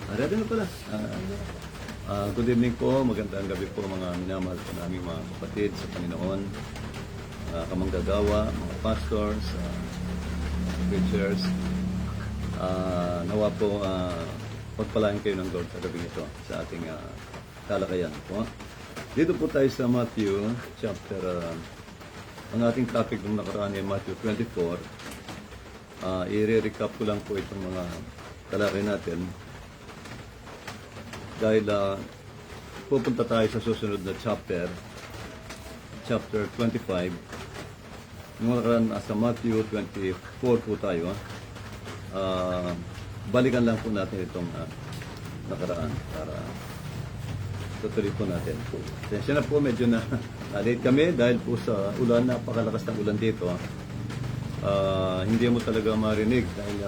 Ready na pala. Good evening po, magandang gabi po mga minamahal po naming mga kapatid sa Panginoon, kamanggagawa, mga pastors, preachers. Nawa po pagpalain kayo ng Lord sa gabi ito sa ating talakayan po. Dito po tayo sa Matthew chapter, ang ating topic ng nakaraan ay Matthew 24. I-recap ko lang po itong mga talakay natin. Dahil pupunta tayo sa susunod na chapter 25. Nung nakaraan sa Matthew 24 po tayo. Balikan lang po natin itong nakaraan para tutuloy po natin. Sensya na po, medyo na-late kami dahil po sa ulan, napakalakas ng ulan dito. Hindi mo talaga marinig dahil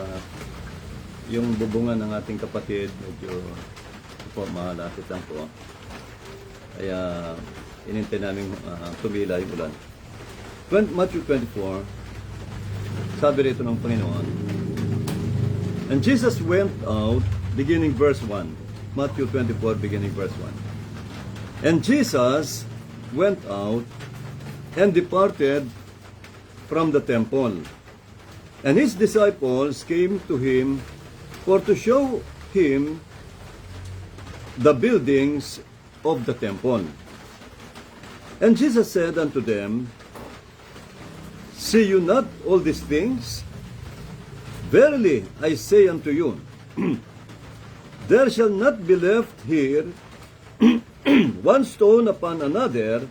yung bubungan ng ating kapatid medyo po, malapit lang po. Kaya, inintay namin tumila yung ulan. Matthew 24, sabi rito ng Panginoon, And Jesus went out, beginning verse 1. Matthew 24, beginning verse 1. And Jesus went out and departed from the temple. And his disciples came to him for to show him the buildings of the temple. And Jesus said unto them, See you not all these things? Verily I say unto you, there shall not be left here one stone upon another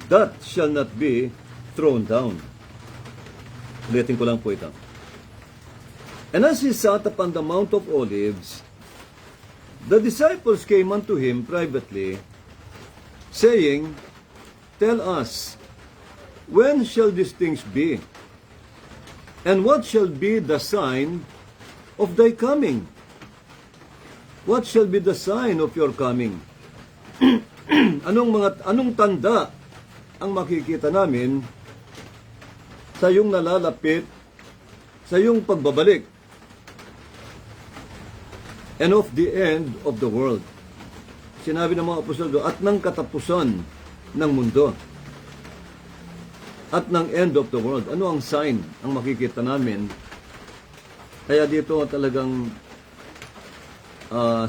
that shall not be thrown down. Ulitin ko lang po ito. And as he sat upon the Mount of Olives, the disciples came unto him privately, saying, Tell us, when shall these things be? And what shall be the sign of thy coming? What shall be the sign of your coming? Anong tanda ang makikita namin sa iyong nalalapit, sa iyong pagbabalik? And of the end of the world. Sinabi ng mga apostol at ng katapusan ng mundo. At ng end of the world. Ano ang sign ang makikita namin? Kaya dito talagang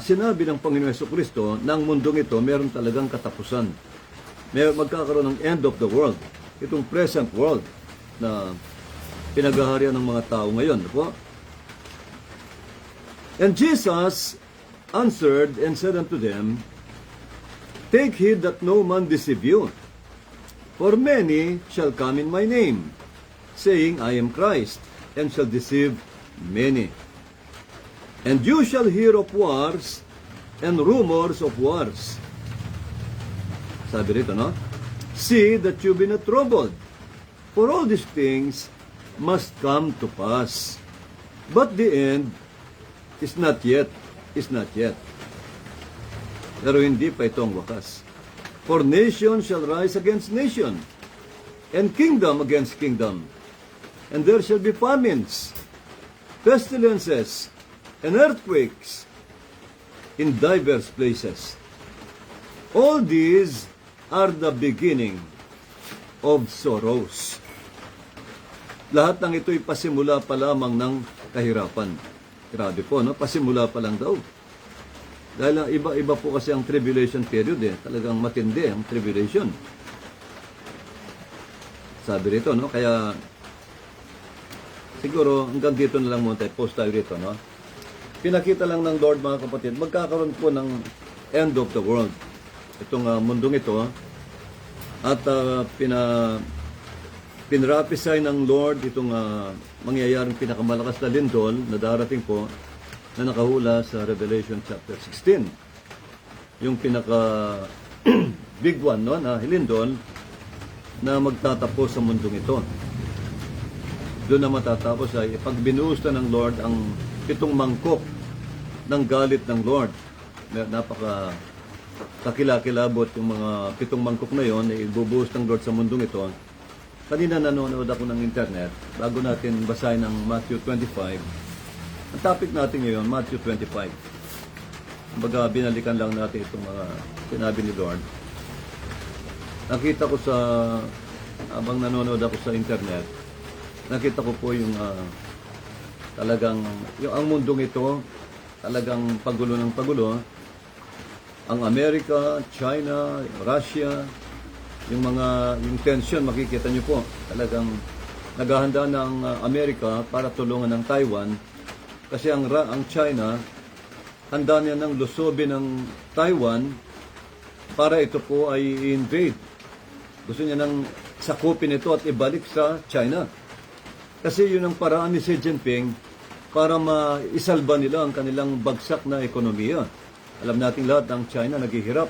sinabi ng Panginoon Jesucristo, ng mundong ito, meron talagang katapusan. Magkakaroon ng end of the world. Itong present world na pinaghaharian ng mga tao ngayon. Diba? And Jesus answered and said unto them, Take heed that no man deceive you. For many shall come in my name, saying, I am Christ, and shall deceive many. And you shall hear of wars and rumors of wars. Sabi rito, no? See that you be not troubled, for all these things must come to pass. But the end is not yet. Pero hindi pa ito ang wakas. For nation shall rise against nation, and kingdom against kingdom. And there shall be famines, pestilences, and earthquakes in divers places. All these are the beginning of sorrows. Lahat ng ito'y pasimula pa lamang ng kahirapan. Grabe po, no? Pasimula pa lang daw. Dahil iba-iba po kasi ang tribulation period Talagang matindi ang tribulation. Sabi rito, no? Kaya siguro hanggang dito na lang muna tayo. Post tayo rito, no? Pinakita lang ng Lord, mga kapatid, magkakaroon po ng end of the world. Itong mundong ito. At pinrapisay ng Lord itong mangyayaring pinakamalakas na lindol na darating po na nakahula sa Revelation chapter 16. Yung pinaka big one, no, na lindol na magtatapos sa mundong ito. Doon na matatapos ay pag binuhusta ng Lord ang 7 mangkok ng galit ng Lord. Napaka kakilakilabot yung mga 7 mangkok na yon na ibubuhos ng Lord sa mundong ito. Kanina nanonood ako ng internet bago natin basahin ang Matthew 25. Ang topic natin ngayon, Matthew 25. Baga, binalikan lang natin itong mga sinabi ni Lord. Nakita ko habang nanonood ako sa internet, nakita ko po yung talagang, ang mundong ito, talagang pagulo ng pagulo. Ang Amerika, China, Russia, yung tension, makikita nyo po, talagang naghahanda ng Amerika para tulungan ng Taiwan. Kasi ang China, handa niya ng lusobin ng Taiwan para ito po ay i-invade. Gusto niya nang sakupin ito at ibalik sa China. Kasi yun ang paraan ni Xi Jinping para maisalba nila ang kanilang bagsak na ekonomiya. Alam nating lahat ng China naghihirap.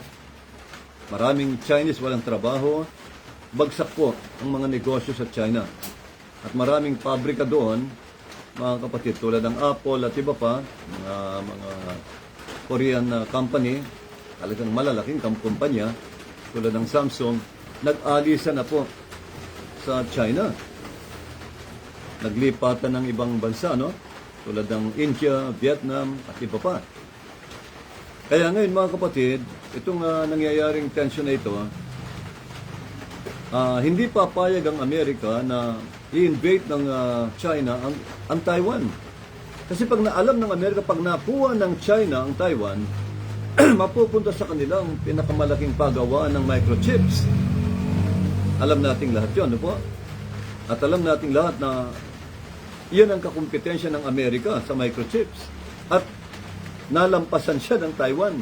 Maraming Chinese walang trabaho. Bagsak po ang mga negosyo sa China. At maraming pabrika doon, mga kapatid, tulad ng Apple at iba pa, mga Korean company, talagang malalaking kumpanya, tulad ng Samsung, nag-alisa na po sa China. Naglipatan ng ibang bansa, no? Tulad ng India, Vietnam, at iba pa. Kaya ngayon, mga kapatid, itong nangyayaring tension na ito, hindi papayag ang Amerika na i-invade ng China ang Taiwan. Kasi pag naalam ng Amerika, pag nakuha ng China ang Taiwan, mapupunta sa kanilang pinakamalaking pagawaan ng microchips. Alam nating lahat yun, no po? At alam nating lahat na iyan ang kakumpetensya ng Amerika sa microchips. At nalampasan siya ng Taiwan.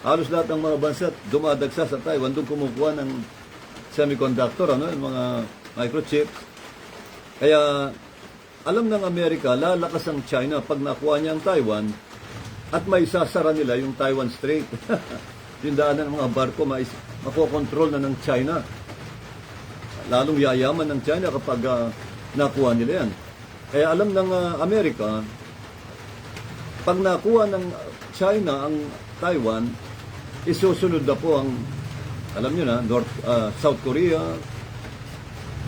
Halos lahat ng mga bansa dumadagsa sa Taiwan, doon kumukuha ng semiconductor, yung mga microchips. Kaya alam ng Amerika, lalakas ang China pag nakuha niya ang Taiwan at may sasara nila yung Taiwan Strait. Yung daanan ng mga barko, makokontrol na ng China. Lalong yayaman ng China kapag nakuha nila yan. Kaya alam ng Amerika, pag nakuha ng China ang Taiwan, isusunod na po ang, alam nyo na, South Korea,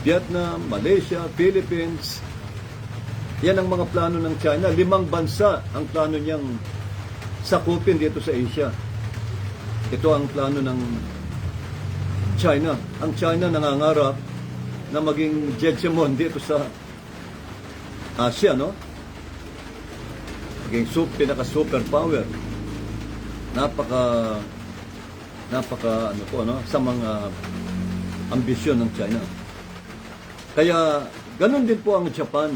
Vietnam, Malaysia, Philippines. Yan ang mga plano ng China. 5 bansa ang plano niyang sakupin dito sa Asia. Ito ang plano ng China. Ang China nangangarap na maging hegemon dito sa Asia, no? Maging pinaka-superpower. Napaka sa mga ambisyon ng China. Kaya, ganun din po ang Japan.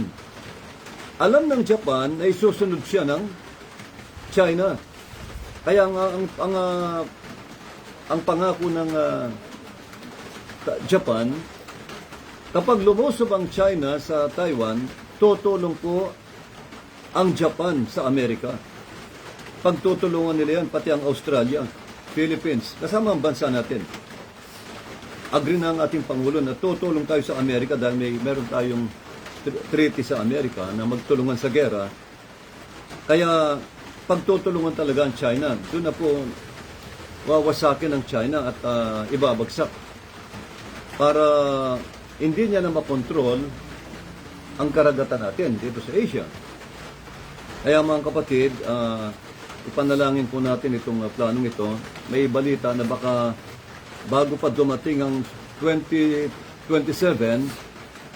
Alam ng Japan na isusunod siya ng China. Kaya ang pangako ng Japan, kapag lumusob ang China sa Taiwan, tutulong po ang Japan sa Amerika. Pagtutulungan nila yan, pati ang Australia, Philippines, kasama ang bansa natin. Agree na ang ating Pangulo na tutulong tayo sa Amerika dahil meron tayong treaty sa Amerika na magtulungan sa gera. Kaya pagtutulungan talaga ang China, doon na po wawasakin ang China at ibabagsak para hindi niya na makontrol ang karagatan natin dito sa Asia. Kaya mga kapatid, ipanalangin po natin itong planong ito. May balita na baka bago pa dumating ang 2027,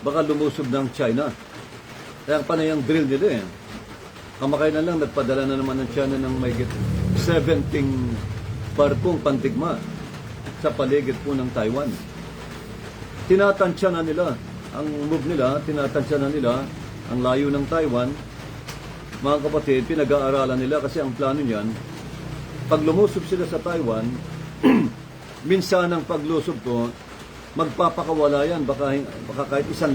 baka lumusob ng China. Kaya panay ang drill nila eh. Kamakailan lang, nagpadala na naman ng China ng may 17 barkong pandigma sa paligid po ng Taiwan. Tinatansya na nila ang move nila, tinatansya na nila ang layo ng Taiwan. Mga kapatid, pinag-aaralan nila kasi ang plano niyan, pag lumusob sila sa Taiwan, minsan ang paglusob ko, magpapakawala yan, baka kahit 1,000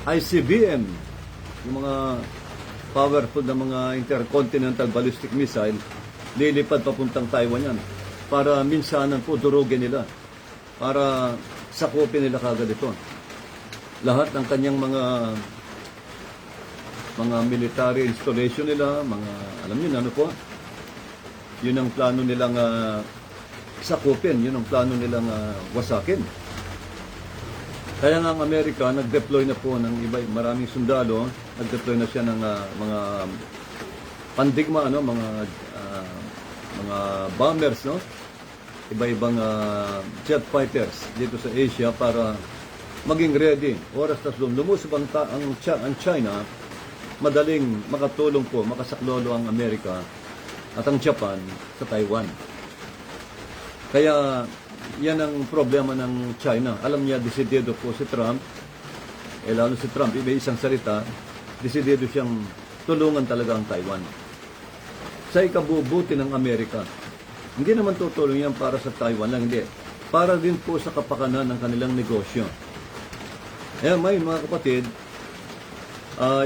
ICBM, yung mga powerful na mga intercontinental ballistic missile, lilipad papuntang Taiwan yan. Para minsanan po durugin nila. Para sakupin nila kagad ito. Lahat ng kanyang mga military installation nila, alam niyo na ano po, yun ang plano nilang sakupin, yun ang plano nilang wasakin. Kaya nga ang Amerika, nag-deploy na po ng maraming sundalo, nag-deploy na siya ng mga pandigma, ano, mga bombers, no? Iba-ibang jet fighters dito sa Asia para maging ready. Oras na lumusob ang China, madaling makatulong po, makasaklolo ang Amerika at ang Japan sa Taiwan. Kaya yan ang problema ng China. Alam niya, desidido po si Trump, lalo si Trump, may isang salita, desidido siyang tulungan talaga ang Taiwan. Sa ikabubuti ng Amerika, hindi naman tutulong yan para sa Taiwan lang, hindi. Para din po sa kapakanan ng kanilang negosyo. Ayan, mga kapatid,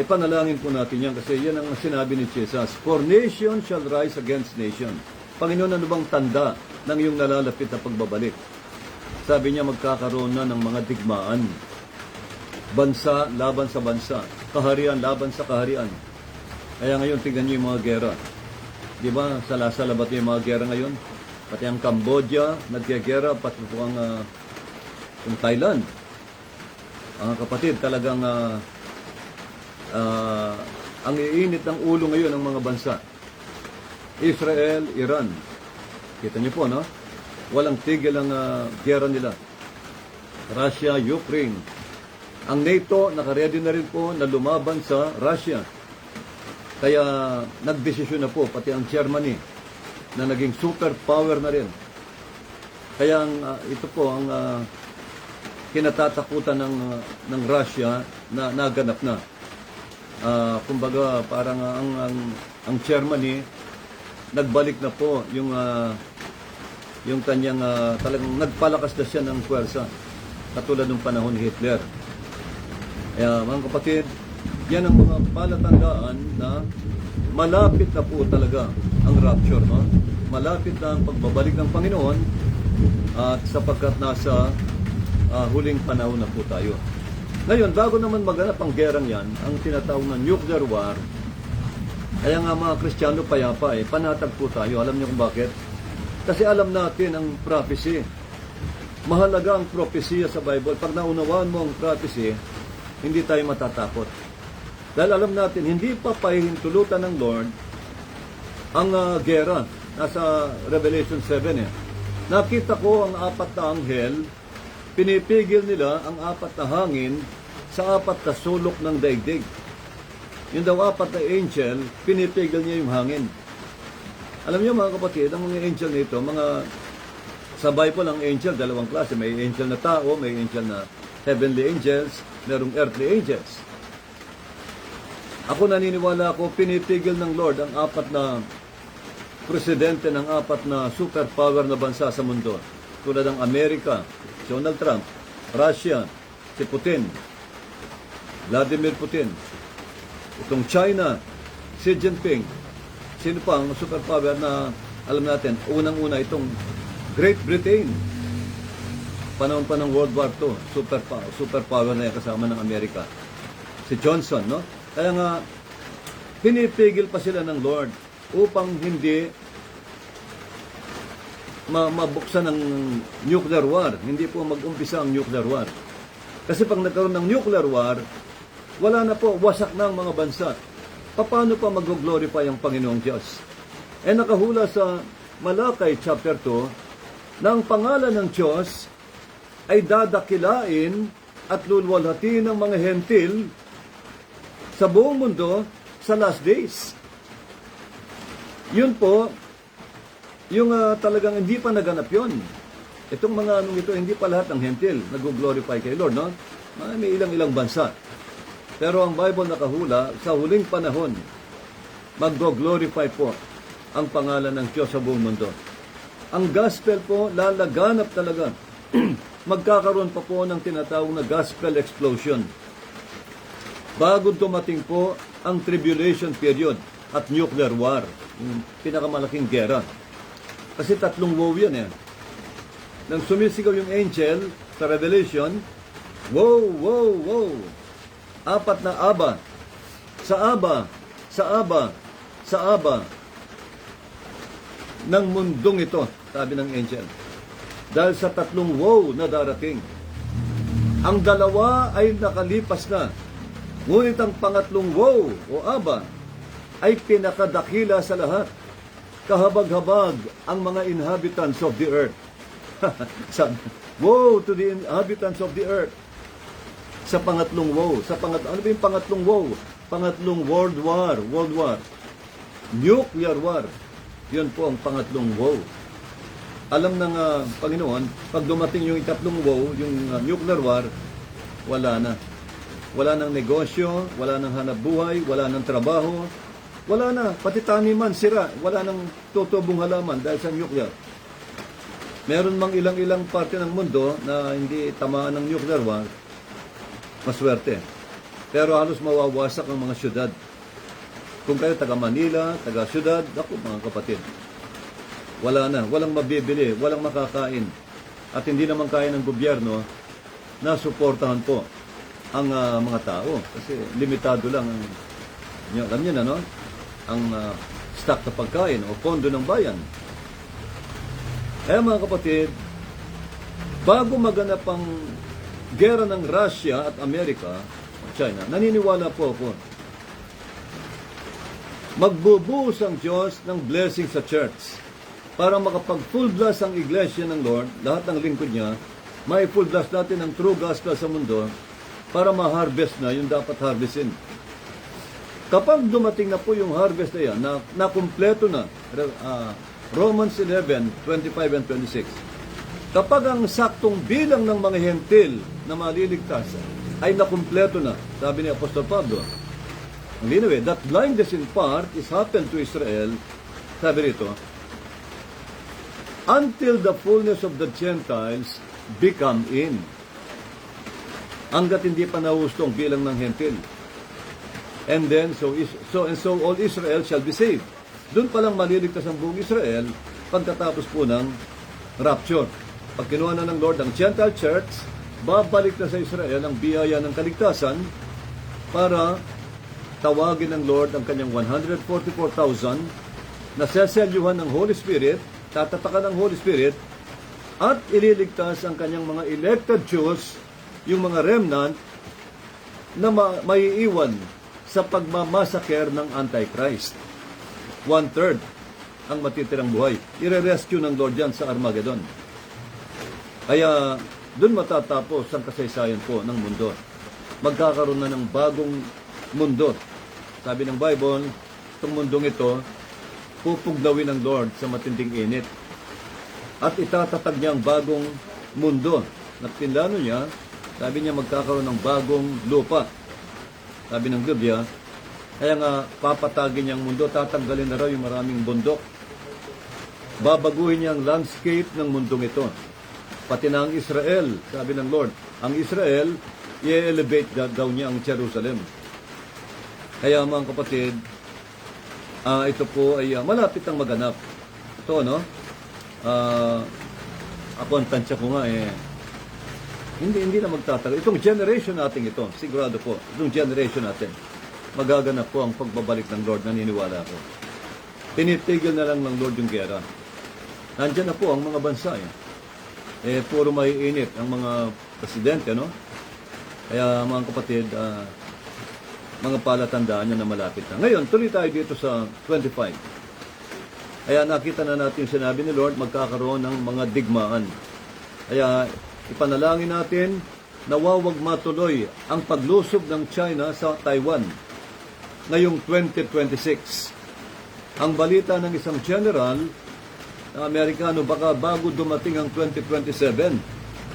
ipanalangin po natin yan kasi yan ang sinabi ni Jesus. For nation shall rise against nation. Panginoon, ano bang tanda ng iyong nalalapit na pagbabalik? Sabi niya, magkakaroon na ng mga digmaan. Bansa laban sa bansa. Kaharian laban sa kaharian. Kaya ngayon, tignan niyo yung mga gera. Di ba? Salasalabat yung mga gera ngayon. Pati ang Cambodia, nagkagera, pati po ang Thailand. Ang kapatid, talagang ang iinit ng ulo ngayon ng mga bansa. Israel, Iran. Kita niyo po, no? Walang tigil ang gera nila. Russia, Ukraine. Ang NATO, nakaredy na rin po na lumaban sa Russia. Kaya nagdesisyon na po, pati ang Germany, na naging superpower na rin. Kaya ito po ang kinatatakutan ng Russia na naganap na. Kumbaga parang ang Germany nagbalik na po yung kanyang talagang nagpalakas na siya ng puwersa katulad ng panahon ni Hitler. Kaya mga kapatid, yan ang mga palatandaan na malapit na po talaga ang rapture, no? Malapit na ang pagbabalik ng Panginoon at sapagkat nasa huling panahon na po tayo. Ngayon, bago naman maganap ang gerang yan, ang tinatawag na nuclear war, kaya nga mga Kristiyano payapa panatag po tayo. Alam niyo kung bakit? Kasi alam natin ang prophecy. Mahalaga ang propesya sa Bible. Pag naunawaan mo ang prophecy, hindi tayo matatakot. Dahil alam natin, hindi pa pahihintulutan ng Lord ang gera. Nasa Revelation 7 Nakita ko ang 4 na anghel, pinipigil nila ang 4 na hangin sa 4 na sulok ng daigdig. Yung daw 4 na angel, pinipigil niya yung hangin. Alam niyo mga kapatid, ang mga angel nito, sa Bible ang angel, 2 klase. May angel na tao, may angel na heavenly angels, merong earthly angels. Ako naniniwala ako, pinipigil ng Lord ang 4 na presidente ng 4 na superpower na bansa sa mundo. Tulad ng Amerika, Donald Trump, Russia, si Putin, Vladimir Putin, itong China, Xi Jinping, sino pa ang superpower na alam natin, unang-una itong Great Britain, panahon pa ng World War II, superpower na yan kasama ng Amerika, si Johnson, no? Kaya nga, pinipigil pa sila ng Lord upang hindi mabuksan ng nuclear war. Hindi po mag-umpisa ang nuclear war. Kasi pag nagkaroon ng nuclear war, wala na po, wasak na ang mga bansa. Paano pa mag-glorify ang Panginoong Diyos? Nakahula sa Malakay chapter 2, na ang pangalan ng Diyos ay dadakilain at lulwalhatiin ng mga hentil sa buong mundo sa last days. Yun po, yung talagang hindi pa naganap yun. Itong mga anong ito, hindi pa lahat ng hentil nag-glorify kay Lord, no? May ilang-ilang bansa. Pero ang Bible nakahula, sa huling panahon, mag-glorify po ang pangalan ng Diyos sa buong mundo. Ang gospel po, lalaganap talaga. Magkakaroon pa po ng tinatawag na gospel explosion. Bago dumating po ang tribulation period at nuclear war, yung pinakamalaking gera. Kasi 3 woe yan Nang sumisigaw yung angel sa Revelation, woe, woe, woe. 4 na aba. Sa aba, sa aba, sa aba ng mundong ito, sabi ng angel. Dahil sa 3 woe na darating. Ang 2 ay nakalipas na. Ngunit ang pangatlong woe o aba ay pinakadakila sa lahat. Kahabag-habag ang mga inhabitants of the earth. Woe to the inhabitants of the earth. Sa pangatlong woe. Ano ba yung pangatlong woe? Pangatlong World War. Nuclear war. Yun po ang pangatlong woe. Alam ng Panginoon, pag dumating yung ikatlong woe, yung nuclear war, wala na. Wala nang negosyo, wala nang hanap buhay, wala nang trabaho, wala na. Pati taniman, sira. Wala nang tutubong halaman dahil sa nuclear. Meron mang ilang-ilang parte ng mundo na hindi tamaan ng nuclear war, maswerte. Pero halos mawawasak ang mga syudad. Kung kayo taga Manila, taga syudad, ako mga kapatid, wala na, walang mabibili, walang makakain. At hindi naman kaya ng gobyerno na suportahan po ang mga tao. Kasi limitado lang ang, alam niyo na, no? Ang stock na pagkain o pondo ng bayan. Kaya mga kapatid, bago maganap ang gera ng Russia at Amerika, China, naniniwala po ako, magbubuhos ang Diyos ng blessing sa church para makapag full blast ang iglesia ng Lord, lahat ng lingkod niya, may full blast natin ang true gospel sa mundo para ma-harvest na yung dapat harvestin. Kapag dumating na po yung harvest na yan, na kumpleto na, Romans 11:25 and 26, kapag ang saktong bilang ng mga hentil na maliligtas ay nakumpleto na, sabi ni Apostol Pablo, ang linaw that blindness in part is happened to Israel, sabi rito, until the fullness of the Gentiles become in. Hanggat hindi pa nahustong bilang ng hentil. And then, so all Israel shall be saved. Doon palang maliligtas ang buong Israel pagkatapos po ng rapture. Pag kinuha na ng Lord ang Gentile Church, babalik na sa Israel ang biyaya ng kaligtasan para tawagin ng Lord ang kanyang 144,000 na seselyuhan ng Holy Spirit, tatatakan ng Holy Spirit, at ililigtas ang kanyang mga elected Jews, yung mga remnant, na maiiwan sa pagmamasaker ng Antichrist. 1/3 ang matitirang buhay. I-rescue ng Lord yan sa Armageddon. Kaya doon matatapos ang kasaysayan po ng mundo. Magkakaroon na ng bagong mundo. Sabi ng Bible, itong mundong ito, pupugnawin ng Lord sa matinding init. At itatatag niya ang bagong mundo. At pinlano niya, sabi niya magkakaroon ng bagong lupa. Sabi ng Biblia, kaya nga papatagin niya ang mundo, tatanggalin na raw yung maraming bundok. Babaguhin niya ang landscape ng mundong ito. Pati na ang Israel, sabi ng Lord, ang Israel, i-elevate daw niya ang Jerusalem. Kaya mga kapatid, ito po ay malapit ang maganap. Ito, no? Ako ang tansya ko nga hindi na magtatagal. Itong generation natin ito, sigurado po, itong generation natin, magaganap po ang pagbabalik ng Lord, naniniwala ko. Tinitigil na lang ng Lord yung gera. Nandiyan na po ang mga bansa. Puro maiinit ang mga presidente, no? Kaya mga kapatid, mga palatandaan niya na malapit na. Ngayon, tuloy tayo dito sa 25. Kaya nakita na natin yung sinabi ni Lord, magkakaroon ng mga digmaan. Kaya ipanalangin natin na wawag matuloy ang paglusob ng China sa Taiwan ngayong 2026. Ang balita ng isang general na Amerikano, baka bago dumating ang 2027,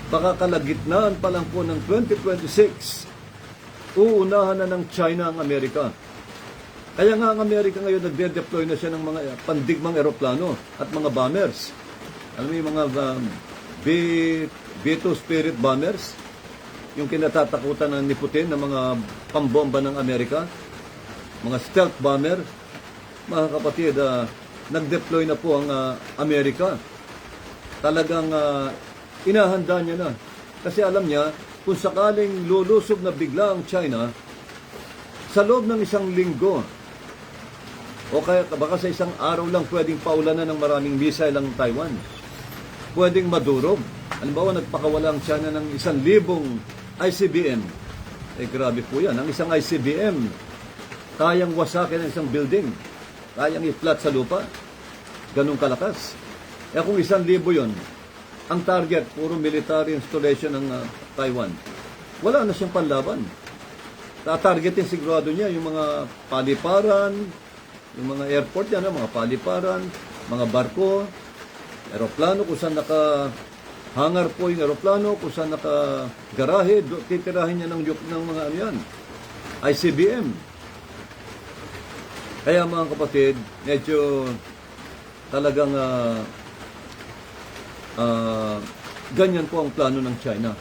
baka kalagitnaan pa lang po ng 2026, uunahan na ng China ang Amerika. Kaya nga ang Amerika ngayon nagde-deploy na siya ng mga pandigmang eroplano at mga bombers. Alam mo yung mga B-2 Spirit bombers, yung kinatatakutan ng ni Putin ng mga pambomba ng Amerika, mga stealth bomber. Mga kapatid, nag-deploy na po ang Amerika. Talagang inahanda niya na. Kasi alam niya, kung sakaling lulusob na bigla ang China, sa loob ng isang linggo, o kaya baka sa isang araw lang pwedeng paulanan ng maraming missile ang Taiwan. Pwedeng madurog. Halimbawa, nagpakawala ang China ng 1,000 ICBM. Grabe po yan. Ang isang ICBM, kayang wasakin ang isang building, kayang i-flat sa lupa, ganun kalakas. Kung 1,000 yon, ang target, puro military installation ng Taiwan, wala na siyang panlaban. Targetin sigurado niya yung mga paliparan, yung mga airport yan, mga paliparan, mga barko, aeroplano, kung saan naka-hangar po yung aeroplano, kung saan naka-garahe, titirahin niya ng mga ano yan, ICBM. Kaya mga kapatid, medyo talagang ganyan po ang plano ng China.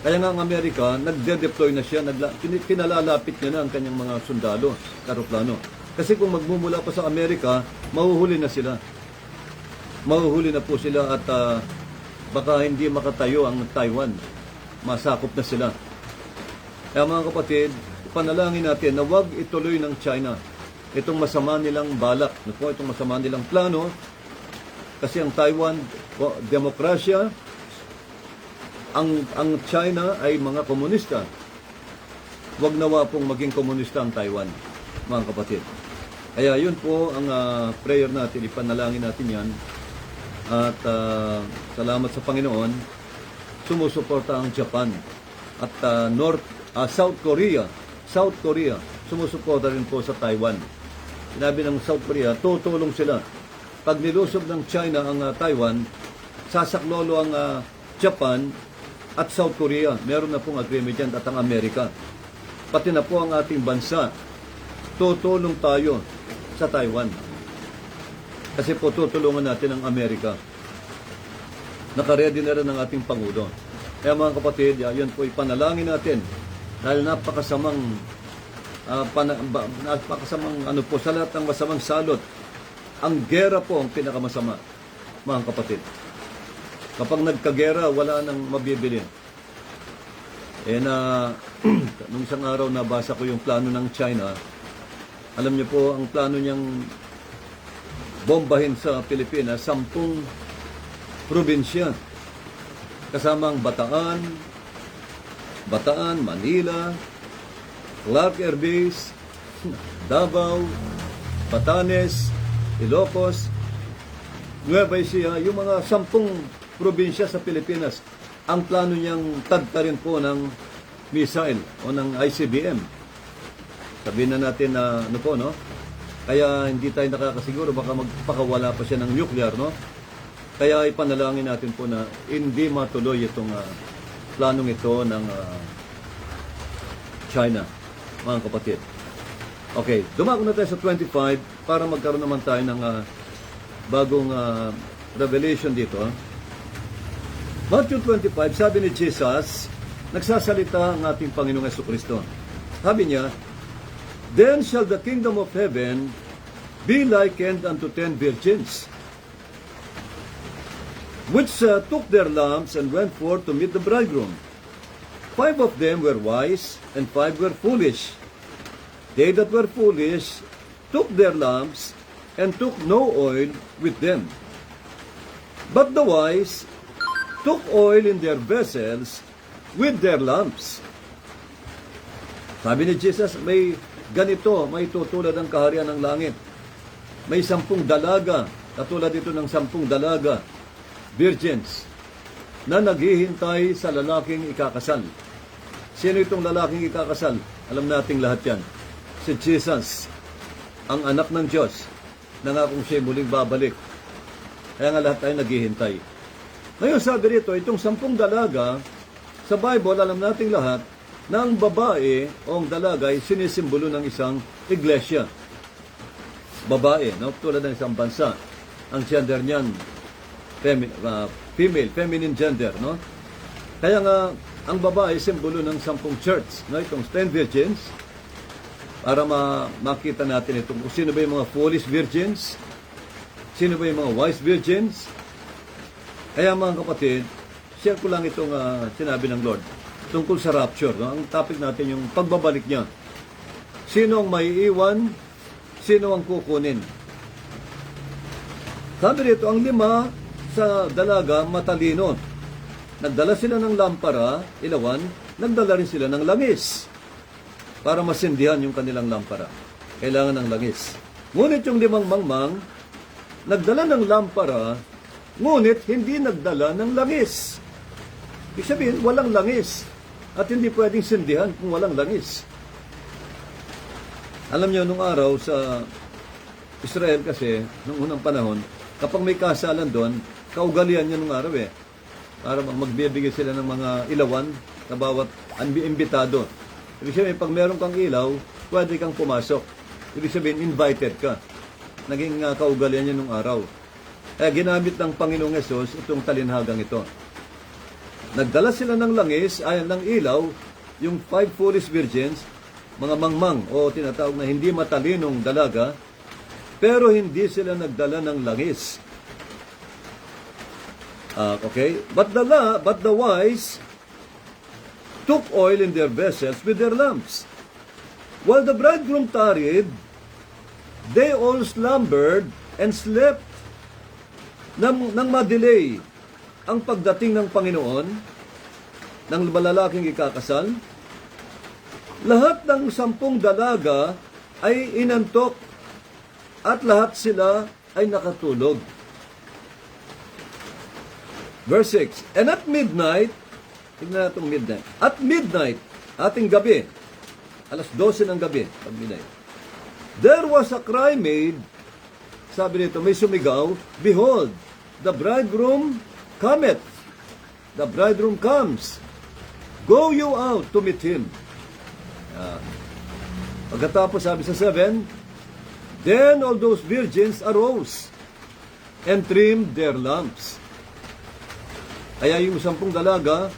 Kaya nga ang Amerika, nagde-deploy na siya, pinalalapit niya na ang kanyang mga sundalo, aeroplano. Kasi kung magmumula pa sa Amerika, mahuhuli na sila. Mahuhuli na po sila at baka hindi makatayo ang Taiwan. Masakop na sila. Kaya mga kapatid, panalangin natin na huwag ituloy ng China itong masama nilang balak, itong masama nilang plano, kasi ang Taiwan, demokrasya, ang China ay mga komunista. Huwag nawa pong maging komunista ang Taiwan, mga kapatid. Kaya yun po ang prayer natin, ipanalangin natin yan. At salamat sa Panginoon, sumusuporta ang Japan at South Korea, sumusuporta rin po sa Taiwan. Sinabi ng South Korea, tutulong sila. Pag nilusob ng China ang Taiwan, sasaklolo ang Japan at South Korea. Meron na pong agreement yan at ang Amerika. Pati na po ang ating bansa, tutulong tayo sa Taiwan. Kasi po tutulungan natin ang Amerika. Nakaredy na rin ang ating Pangulo. Kaya mga kapatid, yun po ipanalangin natin. Dahil napakasamang sa lahat ng masamang salot, ang gera po ang pinakamasama, mga kapatid. Kapag nagkagera, wala nang mabibili. Nung isang araw nabasa ko yung plano ng China, alam niyo po, ang plano niyang bombahin sa Pilipinas, 10 probinsya. Kasama ang Bataan, Manila, Clark Air Base, Davao, Batanes, Ilocos, Nueva Ecija, yung mga 10 probinsya sa Pilipinas. Ang plano niyang tagtarin po ng missile o ng ICBM. Sabihin na natin na kaya hindi tayo nakakasiguro, baka magpakawala pa siya ng nuclear, no? Kaya ipanalangin natin po na hindi matuloy itong planong ito ng China, mga kapatid. Okay, dumako na tayo sa 25 para magkaroon naman tayo ng bagong revelation dito. Matthew 25, sabi ni Jesus, nagsasalita ang ating Panginoong Jesucristo. Sabi niya, "Then shall the kingdom of heaven be likened unto 10 virgins, which took their lamps and went forth to meet the bridegroom. 5 of them were wise, and 5 were foolish. They that were foolish took their lamps, and took no oil with them. But the wise took oil in their vessels with their lamps." Sabi ni Jesus, may ganito, may tutulad ang kaharian ng langit. May 10 dalaga, katulad dito ng 10 dalaga, virgins, na naghihintay sa lalaking ikakasal. Sino itong lalaking ikakasal? Alam nating lahat yan. Si Jesus, ang anak ng Diyos, nangakong siya muling babalik. Kaya nga lahat tayo naghihintay. Ngayon sabi rito, itong 10 dalaga, sa Bible, alam nating lahat, na ang babae o ang dalaga ay sinisimbolo ng isang iglesia. Babae, no? Tulad ng isang bansa. Ang gender niyan, female, feminine gender, no? Kaya nga, ang babae, simbolo ng 10 church, no? Itong 10 virgins, para makita natin itong kung sino ba yung mga foolish virgins, sino ba yung mga wise virgins. Kaya mga kapatid, share ko lang itong sinabi ng Lord tungkol sa rapture, no? Ang topic natin yung pagbabalik niya. Sino ang maiiwan? Sino ang kukunin? Sabi dito, ang 5 sa dalaga matalino. Nagdala sila ng lampara, ilawan, nagdala rin sila ng langis para masindihan yung kanilang lampara. kailangan ng langis. Ngunit yung 5 mangmang, nagdala ng lampara, ngunit hindi nagdala ng langis. Ibig sabihin, walang langis. At hindi pwedeng sindihan kung walang langis. Alam niyo, nung araw sa Israel kasi, nung unang panahon, kapag may kasalan doon, kaugalian niya nung araw para magbibigay sila ng mga ilawan na bawat imbitado. Ibig sabihin, pag meron kang ilaw, pwede kang pumasok. Ibig sabihin, invited ka. Naging kaugalian niya nung araw. Kaya ginamit ng Panginoong Hesus itong talinhagang ito. Nagdala sila ng langis, ayan ng ilaw, yung 5 foolish virgins, mga mangmang o tinatawag na hindi matalinong dalaga, pero hindi sila nagdala ng langis. Okay? But the wise took oil in their vessels with their lamps. While the bridegroom tarried, they all slumbered and slept. Nang madelay ang pagdating ng Panginoon, ng malalaking ikakasal, lahat ng 10 dalaga ay inantok at lahat sila ay nakatulog. Verse 6, and at midnight, tignan natin midnight. At midnight, ating gabi, alas 12 ng gabi, pag midnight, there was a cry made, sabi nito, may sumigaw, behold, the bridegroom cometh. The bridegroom comes. Go you out to meet him. Pagkatapos sabi sa 7, then all those virgins arose and trimmed their lamps. Kaya yung 10 dalaga,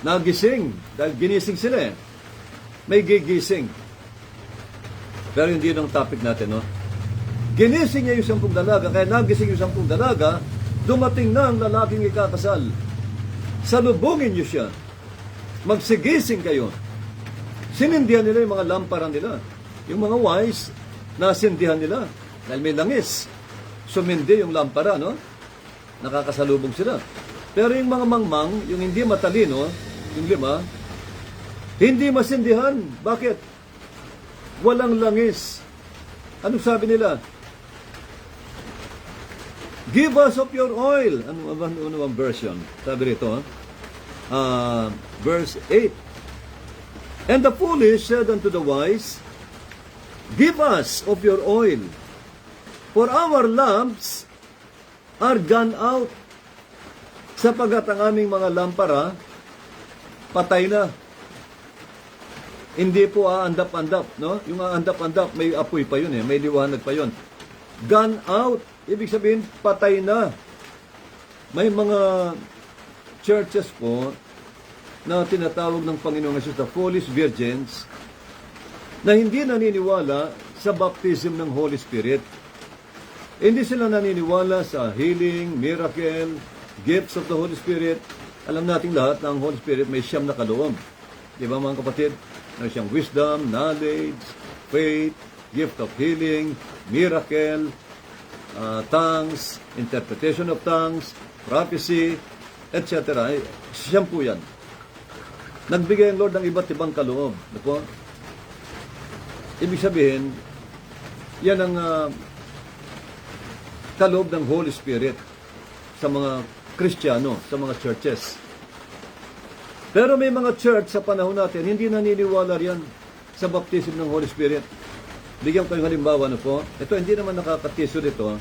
nagising, dahil ginising sila May gigising. Pero hindi yung topic natin, no? Ginising niya yung 10 dalaga, kaya nagising yung 10 dalaga, dumating na ang lalaking ikakasal. Salubungin niyo siya. Magsigising kayo. Sinindihan nila yung mga lampara nila. Yung mga wise, nasindihan nila. Dahil may langis. Sumindi yung lampara, no? Nakakasalubong sila. Pero yung mga mangmang, yung hindi matalino, yung 5, hindi masindihan. Bakit? Walang langis. Anong sabi nila? Give us of your oil. Ano ang version? Sabi rito, verse 8. And the foolish said unto the wise, give us of your oil, for our lamps are gone out. Sapagat ang aming mga lampara, patay na. Hindi po aandap-andap, no? Yung aandap-andap, may apoy pa yun may liwanag pa yun. Gone out, ibig sabihin, patay na. May mga churches po na tinatawag ng Panginoong Jesus na foolish virgins na hindi naniniwala sa baptism ng Holy Spirit. Hindi sila naniniwala sa healing, miracle, gifts of the Holy Spirit. Alam nating lahat na ang Holy Spirit may 9 na kaloob. Di ba mga kapatid? Meron siyang wisdom, knowledge, faith, gift of healing, miracle, tongues, interpretation of tongues, prophecy, etc. Siyam po yan. Nagbigay ang Lord ng iba't ibang kaloob. Diba? Ibig sabihin, yan ang kaloob ng Holy Spirit sa mga Kristiyano, sa mga churches. Pero may mga church sa panahon natin, hindi naniniwala riyan sa baptism ng Holy Spirit. Bigyan ko yung halimbawa po. Ito, hindi naman nakakatiso dito.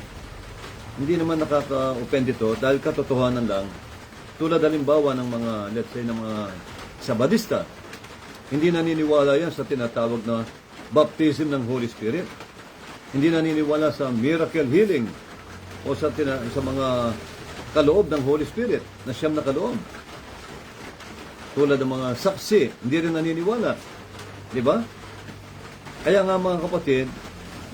Hindi naman nakaka-offend dito dahil katotohanan lang. Tulad halimbawa ng mga, let's say, ng mga Sabadista. Hindi naniniwala yan sa tinatawag na baptism ng Holy Spirit. Hindi naniniwala sa miracle healing o sa mga kaloob ng Holy Spirit na 9 na kaloob. Tulad ng mga saksi, hindi rin naniniwala. Di ba? Kaya nga mga kapatid,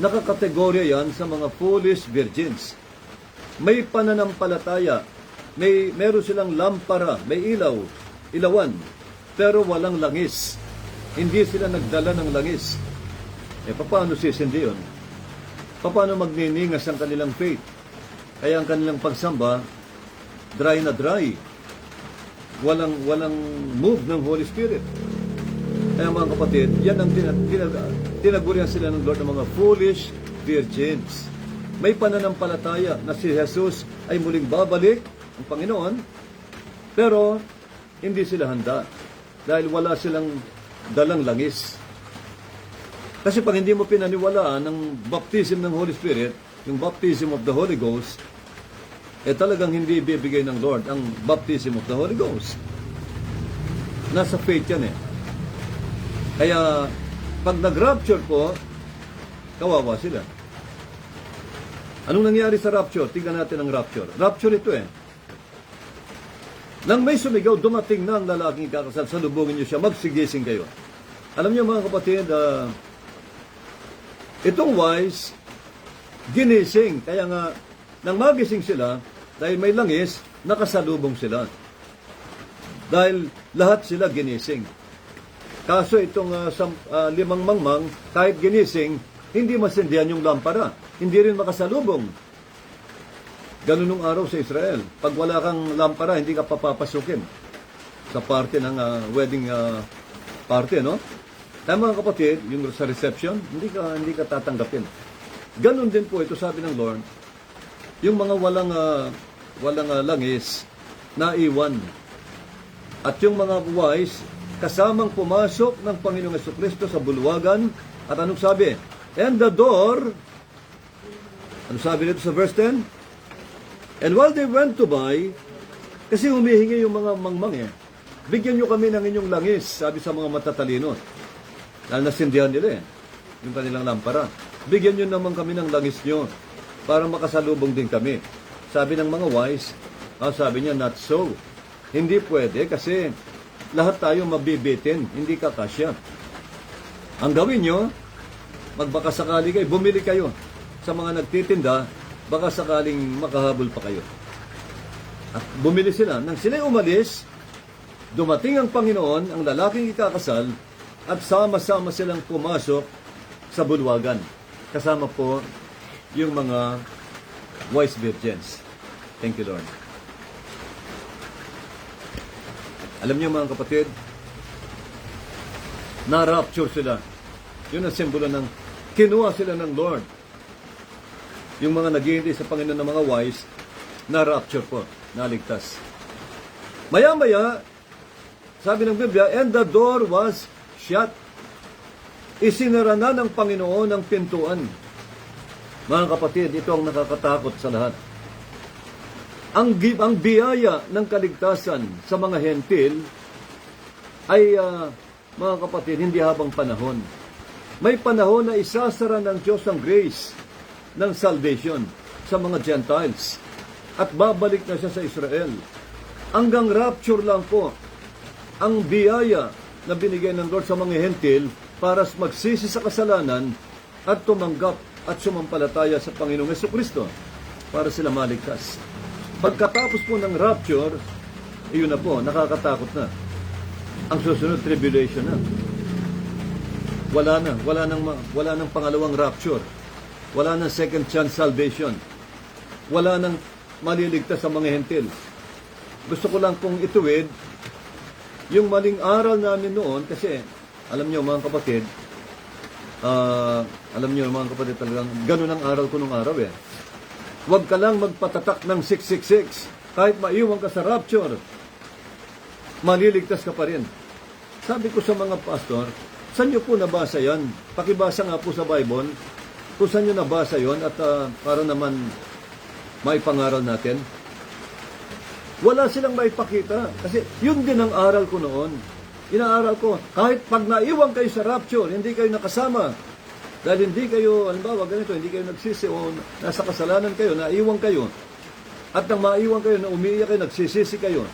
nakakategorya yan sa mga foolish virgins. May pananampalataya, meron silang lampara, may ilawan, pero walang langis. Hindi sila nagdala ng langis. Paano sisindi yun? Paano magniningas ang kanilang faith? Kaya ang kanilang pagsamba, dry na dry. Walang move ng Holy Spirit. Kaya mga kapatid, yan ang tinagurihan sila ng Lord ng mga foolish virgins. May pananampalataya na si Jesus ay muling babalik, ang Panginoon, pero hindi sila handa dahil wala silang dalang langis. Kasi pag hindi mo pinaniwalaan ng baptism ng Holy Spirit, yung baptism of the Holy Ghost, talagang hindi bibigay ng Lord ang baptism of the Holy Ghost. Nasa faith yan Kaya, pag nag-rapture po, kawawa sila. Anong nangyari sa rapture? Tingnan natin ang rapture. Rapture ito Nang may sumigaw, dumating na ang lalaking kakasal, salubungin niyo siya, magsigising kayo. Alam niyo mga kapatid, itong wise, ginising. Kaya nga, nang magising sila, dahil may langis, nakasalubong sila. Dahil lahat sila ginising. Kaso itong 5 mangmang, kahit ginising, hindi masindihan yung lampara. Hindi rin makasalubong. Ganun nung araw sa Israel. Pag wala kang lampara, hindi ka papapasukin sa party ng wedding party, no? Kaya mga kapatid, yung sa reception, hindi ka tatanggapin. Ganun din po ito, sabi ng Lord, yung mga walang langis na iwan. At yung mga wise, kasamang pumasok ng Panginoong Jesucristo sa bulwagan. At anong sabi? And the door, ano sabi dito sa verse 10? And while they went to buy, kasi humihingi yung mga mangmang bigyan nyo kami ng inyong langis, sabi sa mga matatalino. Dahil nasindihan nila yung kanilang lampara. Bigyan nyo naman kami ng langis nyo para makasalubong din kami. Sabi ng mga wise, sabi niya, not so. Hindi pwede kasi lahat tayo mabibitin, hindi kakasya. Ang gawin nyo, magbakasakali kayo, bumili kayo sa mga nagtitinda, baka sakaling makahabol pa kayo. At bumili sila. Nang sila umalis, dumating ang Panginoon, ang lalaking ikakasal, at sama-sama silang pumasok sa bulwagan. Kasama po yung mga wise virgins. Thank you, Lord. Alam niyo mga kapatid, na-rapture sila. Yun ang simbolo ng kinuha sila ng Lord. Yung mga naghihintay sa Panginoon ng mga wise, na-rapture po, naligtas. Maya-maya, sabi ng Biblia, and the door was shut. Isinara na ng Panginoon ang pintuan. Mga kapatid, ito ang nakakatakot sa lahat. Ang biyaya ng kaligtasan sa mga hentil ay, mga kapatid, hindi habang panahon. May panahon na isasara ng Diyos ang grace ng salvation sa mga Gentiles at babalik na siya sa Israel. Hanggang rapture lang po ang biyaya na binigay ng Lord sa mga hentil para magsisi sa kasalanan at tumanggap at sumampalataya sa Panginoong Jesucristo para sila maligtas. Pagkatapos po ng rapture, iyon na po, nakakatakot na. Ang susunod, tribulation na. Wala nang pangalawang rapture. Wala nang second chance salvation. Wala nang maliligtas sa mga hentil. Gusto ko lang pong ituwid yung maling aral namin noon kasi alam niyo mga kapatid, talagang ganun ang aral ko nung araw Huwag ka lang magpatatak ng 666. Kahit maiwan ka sa rapture, maliligtas ka pa rin. Sabi ko sa mga pastor, saan nyo po nabasa yan? Pakibasa nga po sa Bible kung saan nyo nabasa yon at para naman maipangaral natin. Wala silang maipakita kasi yun din ang aral ko noon. Inaaral ko, kahit pag naiwan kayo sa rapture, hindi kayo nakasama. Dahil hindi kayo, halimbawa ganito, hindi kayo nagsisi o nasa kasalanan kayo, naiwan kayo. At nang maiwan kayo, na umiiyak kayo, nagsisisi kayo.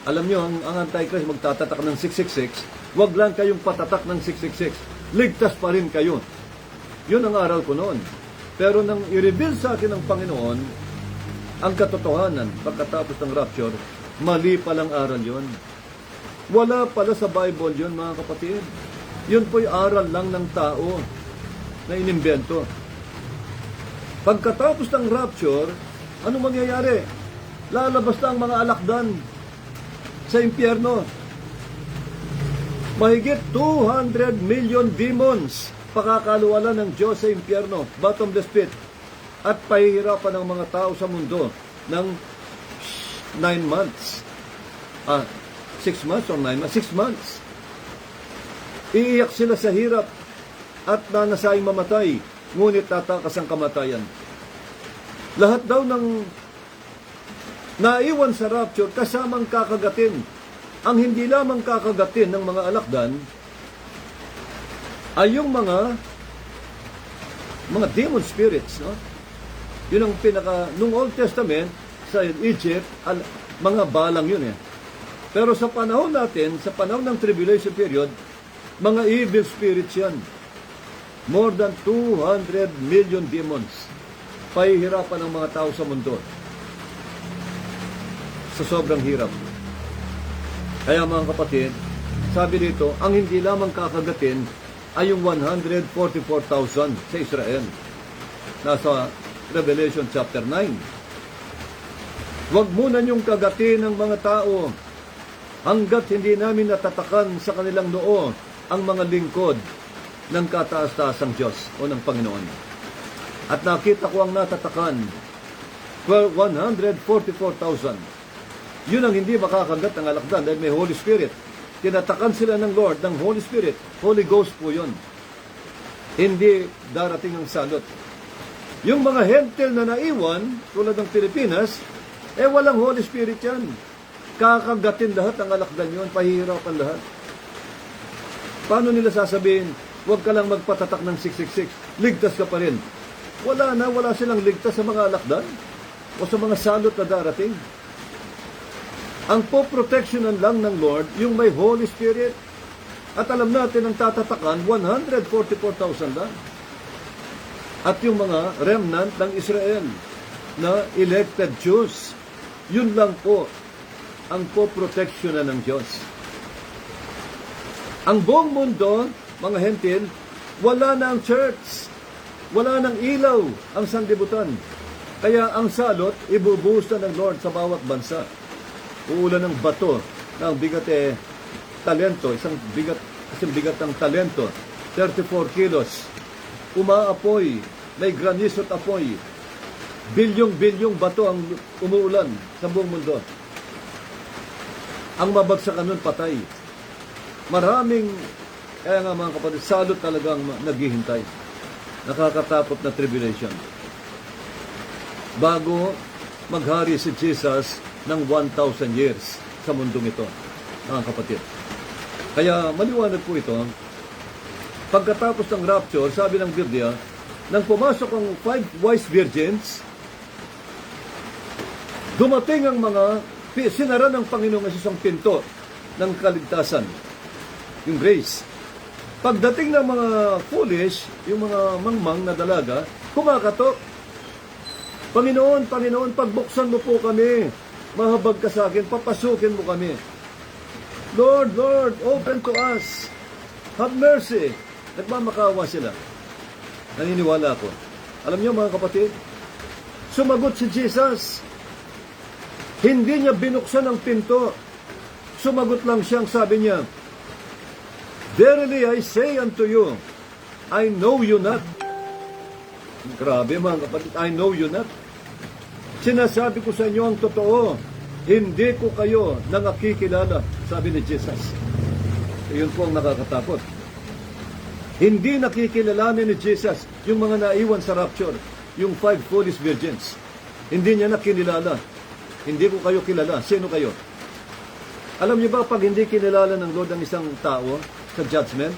Alam nyo, ang Antichrist magtatatak ng 666, wag lang kayong patatak ng 666. Ligtas pa rin kayo. Yun ang aral ko noon. Pero nang i-reveal sa akin ng Panginoon, ang katotohanan, pagkatapos ng rapture, mali palang aral yun. Wala pala sa Bible yun, mga kapatid. Yun po'y aral lang ng tao na inimbento. Pagkatapos ng rapture, ano mangyayari? Lalabas na ang mga alakdan sa impyerno. Mahigit 200 million demons pakakaluwalan ng Diyos sa impyerno, bottomless pit, at pahihirapan ng mga tao sa mundo ng 9 months. 6 months or 9 months? 6 months. Iiyak sila sa hirap at nanasayang mamatay, ngunit tatakas ang kamatayan. Lahat daw ng naiwan sa rapture kasamang kakagatin. Ang hindi lamang kakagatin ng mga alakdan ay yung mga demon spirits, no? Yun ang nung Old Testament sa Egypt, mga balang yun eh. Pero sa panahon natin, sa panahon ng tribulation period, mga evil spirits yan. More than 200 million demons. Pahihirapan ng mga tao sa mundo. Sa sobrang hirap. Kaya mga kapatid, sabi dito, ang hindi lamang kakagatin ay yung 144,000 sa Israel. Nasa Revelation chapter 9. Huwag muna niyong kagatin ng mga tao hanggat hindi namin natatakan sa kanilang noo ang mga lingkod ng kataas-taasang Diyos o ng Panginoon. At nakita ko ang natatakan, 144,000. Yun ang hindi makakagat ng alakdan dahil may Holy Spirit. Tinatakan sila ng Lord, ng Holy Spirit. Holy Ghost po yun. Hindi darating ang salot. Yung mga hentil na naiwan, tulad ng Pilipinas, walang Holy Spirit yan. Kakagatin lahat ang alakdan yun, pahihirapan lahat. Paano nila sasabihin, huwag ka lang magpatatak ng 666, ligtas ka pa rin. Wala silang ligtas sa mga alakdan o sa mga salot na darating. Ang poproteksyonan lang ng Lord, yung may Holy Spirit. At alam natin, ang tatatakan, 144,000 lang. At yung mga remnant ng Israel na elected Jews, yun lang po ang poproteksyonan ng Diyos. Ang buong mundo, mga hentil, wala na ang church. Wala nang ilaw ang sanglibutan. Kaya ang salot, ibubuhos na ng Lord sa bawat bansa. Uulan ng bato na ang bigat talento, isang bigat ng talento, 34 kilos. Umaapoy, may granizo at apoy. Bilyong-bilyong bato ang umuulan sa buong mundo. Ang mabagsakan nun, patay. Maraming, kaya nga mga kapatid, salot talagang naghihintay. Nakakatakot na tribulation. Bago maghari si Jesus ng 1,000 years sa mundong ito, mga kapatid. Kaya maliwanag po ito, pagkatapos ng rapture, sabi ng Biblia, nang pumasok ang 5 wise virgins, dumating ang mga, sinara ng Panginoong Hesus ang pinto ng kaligtasan, yung grace. Pagdating ng mga foolish, yung mga mangmang na dalaga, kumakatok. Panginoon, pagbuksan mo po kami. Mahabag ka sa akin, papasukin mo kami. Lord, open to us. Have mercy. Nagmamakawa sila. Naniniwala ako. Alam niyo mga kapatid, sumagot si Jesus. Hindi niya binuksan ang pinto. Sumagot lang siyang sabi niya, Verily I say unto you, I know you not. Grabe mga kapatid, I know you not. Sinasabi ko sa inyo ang totoo, hindi ko kayo nakikilala, sabi ni Jesus. Iyon po ang nakakatakot. Hindi nakikilalanin ni Jesus yung mga naiwan sa rapture, yung 5 foolish virgins. Hindi niya nakilala. Hindi ko kayo kilala. Sino kayo? Alam niyo ba, pag hindi kilala ng Lord ang isang tao sa judgment,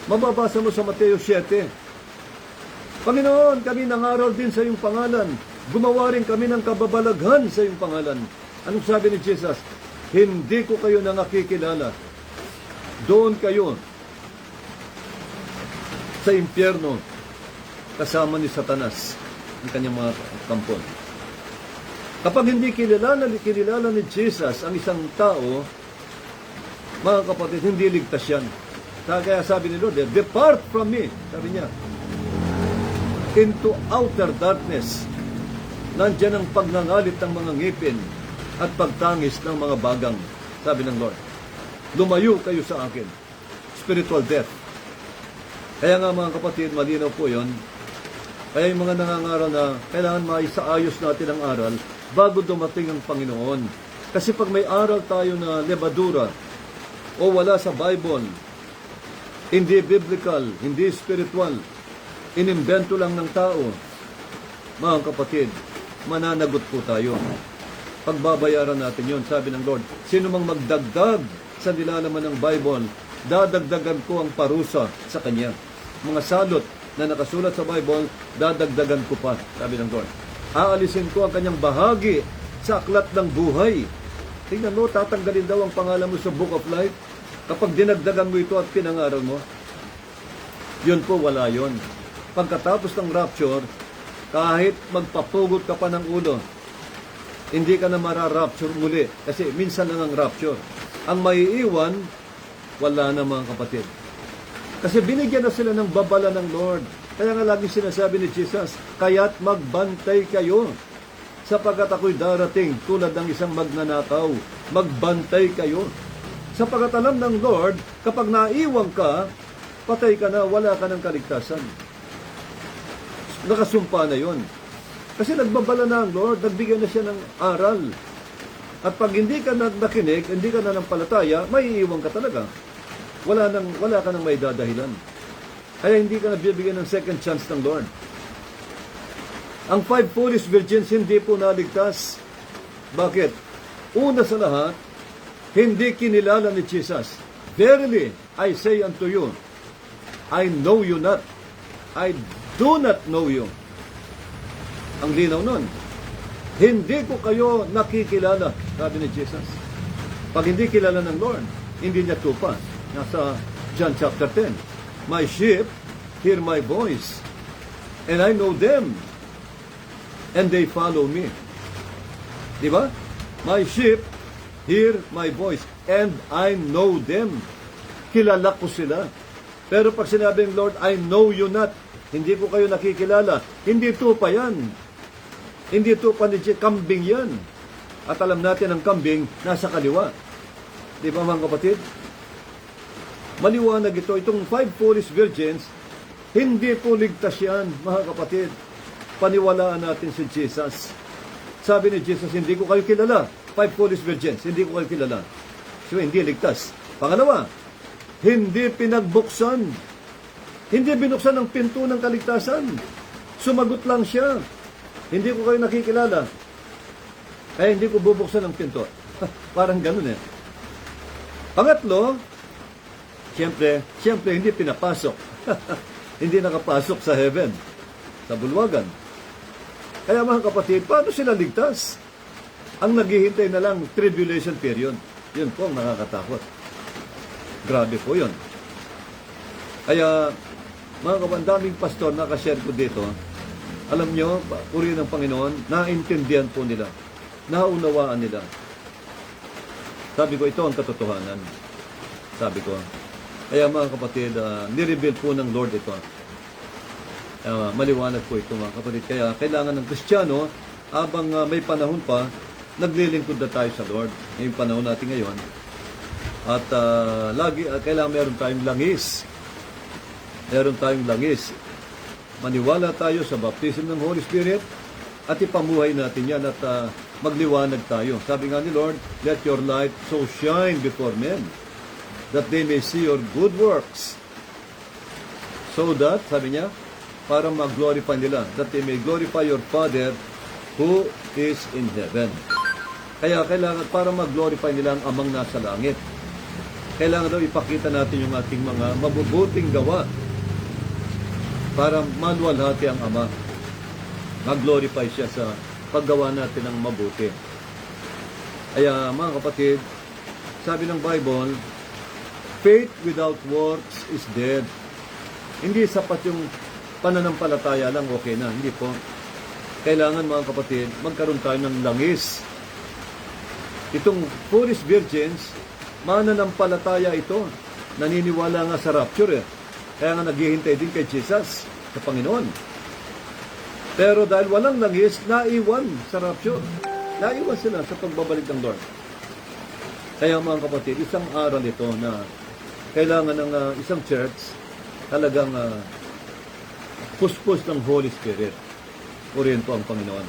mababasa mo sa Mateo 7, Panginoon, kami nangaral din sa iyong pangalan. Gumawa rin kami ng kababalaghan sa iyong pangalan. Anong sabi ni Jesus? Hindi ko kayo nakikilala. Doon kayo sa impyerno kasama ni Satanas ang kanyang mga kampon. Kapag hindi kilala ni Jesus ang isang tao, mga kapatid, hindi ligtas yan. Kaya sabi ni Lord, depart from me, sabi niya, into outer darkness. Nandiyan ang pagngangalit ng mga ngipin at pagtangis ng mga bagang, sabi ng Lord. Lumayo kayo sa akin. spiritual death. Kaya nga mga kapatid, malinaw po yun. Kaya yung mga nangangaral na kailangan maisaayos natin ang aral bago dumating ang Panginoon. Kasi pag may aral tayo na lebadura o wala sa Bible, hindi biblical, hindi spiritual, inimbento lang ng tao, mga kapatid, mananagot po tayo. Pagbabayaran natin yon, sabi ng Lord. Sino mang magdagdag sa nilalaman ng Bible, dadagdagan ko ang parusa sa kanya. Mga salot na nakasulat sa Bible, dadagdagan ko pa, sabi ng Lord. Aalisin ko ang kanyang bahagi sa aklat ng buhay. Tingnan mo, tatanggalin daw ang pangalan mo sa Book of Life. Kapag dinagdagan mo ito at pinangaral mo, yun po, wala yun. Pagkatapos ng rapture, kahit magpapugot ka pa ng ulo, hindi ka na mararapture muli. Kasi minsan lang ang rapture. Ang maiiwan, wala na mga kapatid. Kasi binigyan na sila ng babala ng Lord. Kaya nga lagi sinasabi ni Jesus, kaya't magbantay kayo, sapagkat ako'y darating tulad ng isang magnanakaw. Magbantay kayo. Sapagkat alam ng Lord, kapag naiwan ka, patay ka na, wala ka ng kaligtasan. Nakasumpa na yon. Kasi nagbabala na ang Lord, nagbigay na siya ng aral. At pag hindi ka na nakinig, hindi ka na ng palataya, maiiwan ka talaga. Wala ka nang may dadahilan. Kaya hindi ka nabibigyan ng second chance ng Lord. Ang 5 foolish virgins hindi po naligtas. Bakit? Una sa lahat, hindi kinilala ni Jesus. Verily, I say unto you, I know you not. I do not know you. Ang linaw nun. Hindi ko kayo nakikilala, sabi ni Jesus. Pag hindi kilala ng Lord, hindi niya tupa. Nasa John chapter 10. My sheep hear my voice, and I know them, and they follow me. Di ba? My sheep hear my voice, and I know them. Kilala ko sila. Pero pag sinabing, Lord, I know you not, hindi ko kayo nakikilala, hindi tupa yan. Hindi tupa ni kambing yan. At alam natin ang kambing nasa kaliwa. Di ba mga kapatid? Maliwanag ito. Itong 5 foolish virgins, hindi po ligtas yan, mga kapatid. Paniwalaan natin si Jesus. Sabi ni Jesus, hindi ko kayo kilala. 5 foolish virgins, hindi ko kayo kilala. So, hindi ligtas. Pangalawa, hindi pinagbuksan. Hindi binuksan ang pinto ng kaligtasan. Sumagot lang siya. Hindi ko kayo nakikilala. Kaya hindi ko bubuksan ang pinto. Parang ganun eh. Pangatlo, Siyempre, hindi pinapasok. Hindi nakapasok sa heaven, sa bulwagan. Kaya mga kapatid, paano sila ligtas? Ang naghihintay na lang, tribulation period. Yun po ang nakakatakot. Grabe po yun. Kaya, mga kapandaming pastor, nakashare ko dito, alam nyo, puri ng Panginoon, naintindihan po nila. Naunawaan nila. Sabi ko, ito ang katotohanan. Sabi ko, kaya mga kapatid, nireveal po ng Lord ito. Maliwanag po ito mga kapatid. Kaya kailangan ng Kristiyano, habang may panahon pa, naglilingkod na tayo sa Lord. Ngayong panahon natin ngayon. At kailangan meron tayong langis. Meron tayong langis. Maniwala tayo sa baptism ng Holy Spirit at ipamuhay natin yan at magliwanag tayo. Sabi nga ni Lord, let your light so shine before men, that they may see your good works. So that, sabi niya, para mag-glorify nila, that they may glorify your Father who is in heaven. Kaya kailangan, para mag-glorify nila ang amang nasa langit, kailangan daw ipakita natin yung ating mga mabubuting gawa para maluwalhati ang Ama. Mag-glorify siya sa paggawa natin ng mabuti. Kaya mga kapatid, sabi ng Bible, faith without works is dead. Hindi sapat yung pananampalataya lang, okay na. Hindi po. Kailangan mga kapatid, magkaroon tayo ng langis. Itong foolish virgins, mananampalataya ito. Naniniwala nga sa rapture eh. Kaya nga naghihintay din kay Jesus, sa Panginoon. Pero dahil walang langis, naiwan sa rapture. Naiwan sila sa pagbabalik ng Lord. Kaya mga kapatid, isang aral ito na kailangan ng isang church talagang puspos ng Holy Spirit. Purihin po ang Panginoon.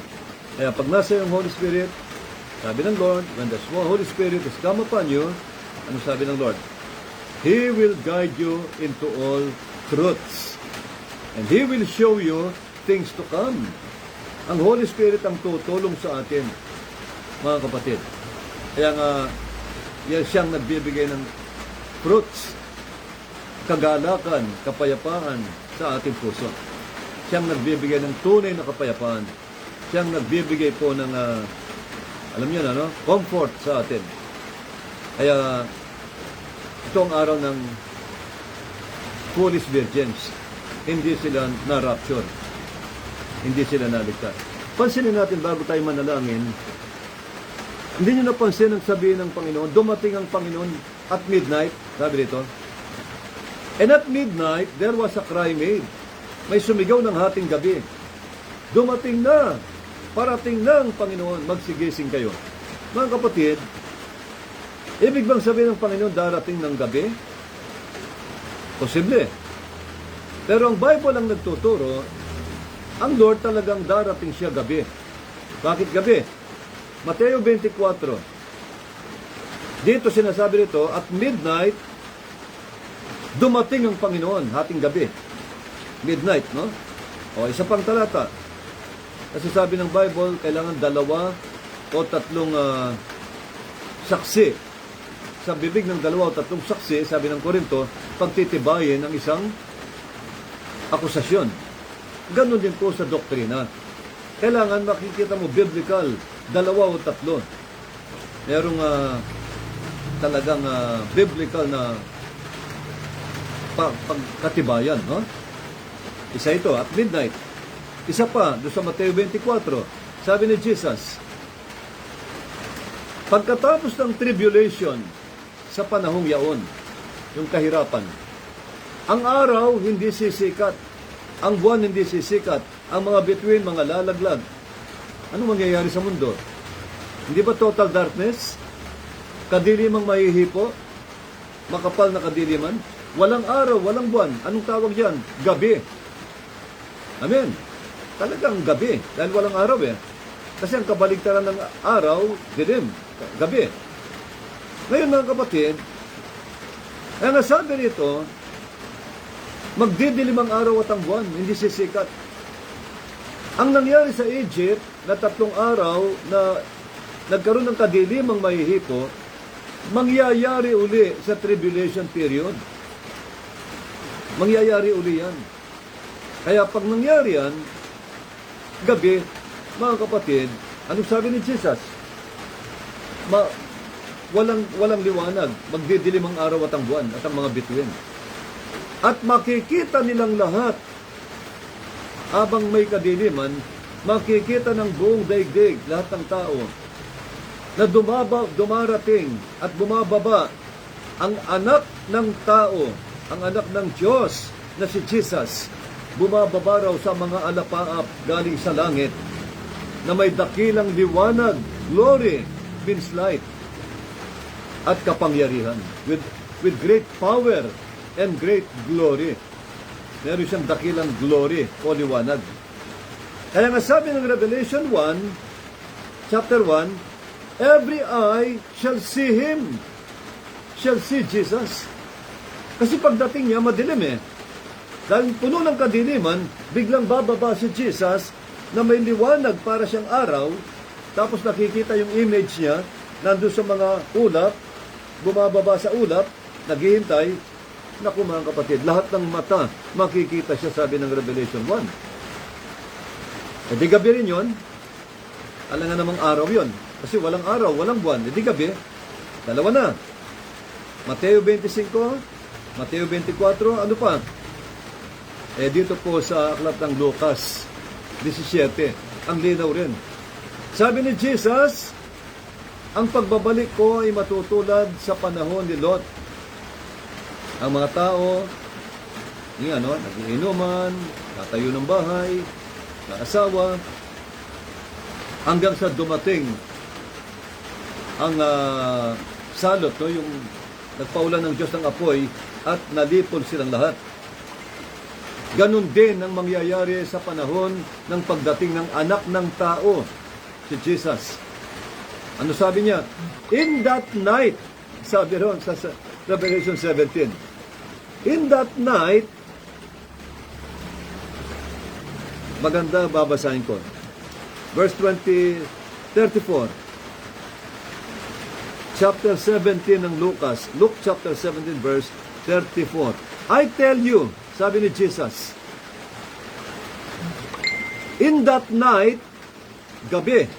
Kaya pag nasa yung Holy Spirit, sabi ng Lord, when the Holy Spirit has come upon you, ano sabi ng Lord? He will guide you into all truths. And He will show you things to come. Ang Holy Spirit ang tutulong sa atin, mga kapatid. Kaya nga, yan siyang nagbibigay ng fruits, kagalakan, kapayapaan sa ating puso. Siyang nagbibigay ng tunay na kapayapaan. Siyang nagbibigay po ng, alam niyo na, no? Comfort sa atin. Kaya, ito ang araw ng foolish virgins. Hindi sila na-rapture. Hindi sila naligtas. Pansinin natin bago tayo manalangin, hindi nyo napansin ang sabihin ng Panginoon, dumating ang Panginoon at midnight, sabi dito. And at midnight, there was a cry made. May sumigaw ng hating gabi. Dumating na, parating na ang Panginoon, magsigising kayo. Mga kapatid, ibig bang sabihin ng Panginoon darating ng gabi? Posible. Pero ang Bible ang nagtuturo, ang Lord talagang darating siya gabi. Bakit gabi? Mateo 24. Dito sinasabi nito, at midnight, dumating ang Panginoon, hating gabi. Midnight, no? O, isa pang talata. Kasi sabi ng Bible, kailangan 2 o 3 saksi. Sa bibig ng 2 o 3 saksi, sabi ng Korinto, pagtitibayin ang isang akusasyon. Ganon din po sa doktrina. Kailangan makikita mo biblical, 2 o 3. Merong talagang biblical na pagkatibayan, no? Isa ito, at midnight. Isa pa, doon sa Mateo 24, sabi ni Jesus, pagkatapos ng tribulation sa panahong yaon, yung kahirapan, ang araw hindi sisikat, ang buwan hindi sisikat, ang mga bituin, mga lalaglag. Ano mangyayari sa mundo? Hindi ba total darkness? Kadilimang mahihipo? Makapal na kadiliman? Walang araw, walang buwan. Anong tawag yan? Gabi. Amen. Talagang gabi. Dahil walang araw eh. Kasi ang kabaligtaran ng araw, dilim. Gabi. Ngayon mga kapatid, kaya nasabi rito, magdidilim ang araw at ang buwan, hindi sisikat. Ang nangyari sa Egypt, na 3 araw na nagkaroon ng kadilimang mahihipo, mangyayari uli sa tribulation period. Mangyayari uli yan. Kaya pag nangyari yan, gabi, mga kapatid, anong sabi ni Jesus? Walang liwanag, magdidilim ang araw at ang buwan at ang mga bituin. At makikita nilang lahat, habang may kadiliman, makikita ng buong daigdig, lahat ng tao, na dumarating at bumababa ang anak ng tao, ang anak ng Diyos na si Jesus, bumababa raw sa mga alapaap galing sa langit na may dakilang liwanag, glory, means light, at kapangyarihan, with great power and great glory. Meron siyang dakilang glory o liwanag. Kaya nga sabi ng Revelation 1, chapter 1, every eye shall see Him, shall see Jesus. Kasi pagdating niya, madilim eh. Dahil puno ng kadiliman, biglang bababa si Jesus na may liwanag para siyang araw, tapos nakikita yung image niya, nandun sa mga ulap, bumababa sa ulap, naghihintay. Naku mga kapatid, lahat ng mata makikita siya, sabi ng Revelation 1. E di gabi rin yun. Alam nga namang araw yun. Kasi walang araw, walang buwan. E di gabi, dalawa na. Mateo 25, Mateo 24, ano pa? Eh dito po sa aklat ng Lucas 17, ang linaw rin. Sabi ni Jesus, ang pagbabalik ko ay matutulad sa panahon ni Lot. Ang mga tao, nagiinuman, tatayo ng bahay, naasawa, hanggang sa dumating ang salot, yung nagpaulan ng Diyos ng apoy, at nalipol silang lahat. Ganon din ang mangyayari sa panahon ng pagdating ng anak ng tao, si Jesus. Ano sabi niya? In that night, sabi ron sa Revelation 17, in that night, maganda babasahin ko. Verse 34. Chapter 17 ng Lucas. Luke chapter 17 verse 34. I tell you, sabi ni Jesus, in that night, gabi,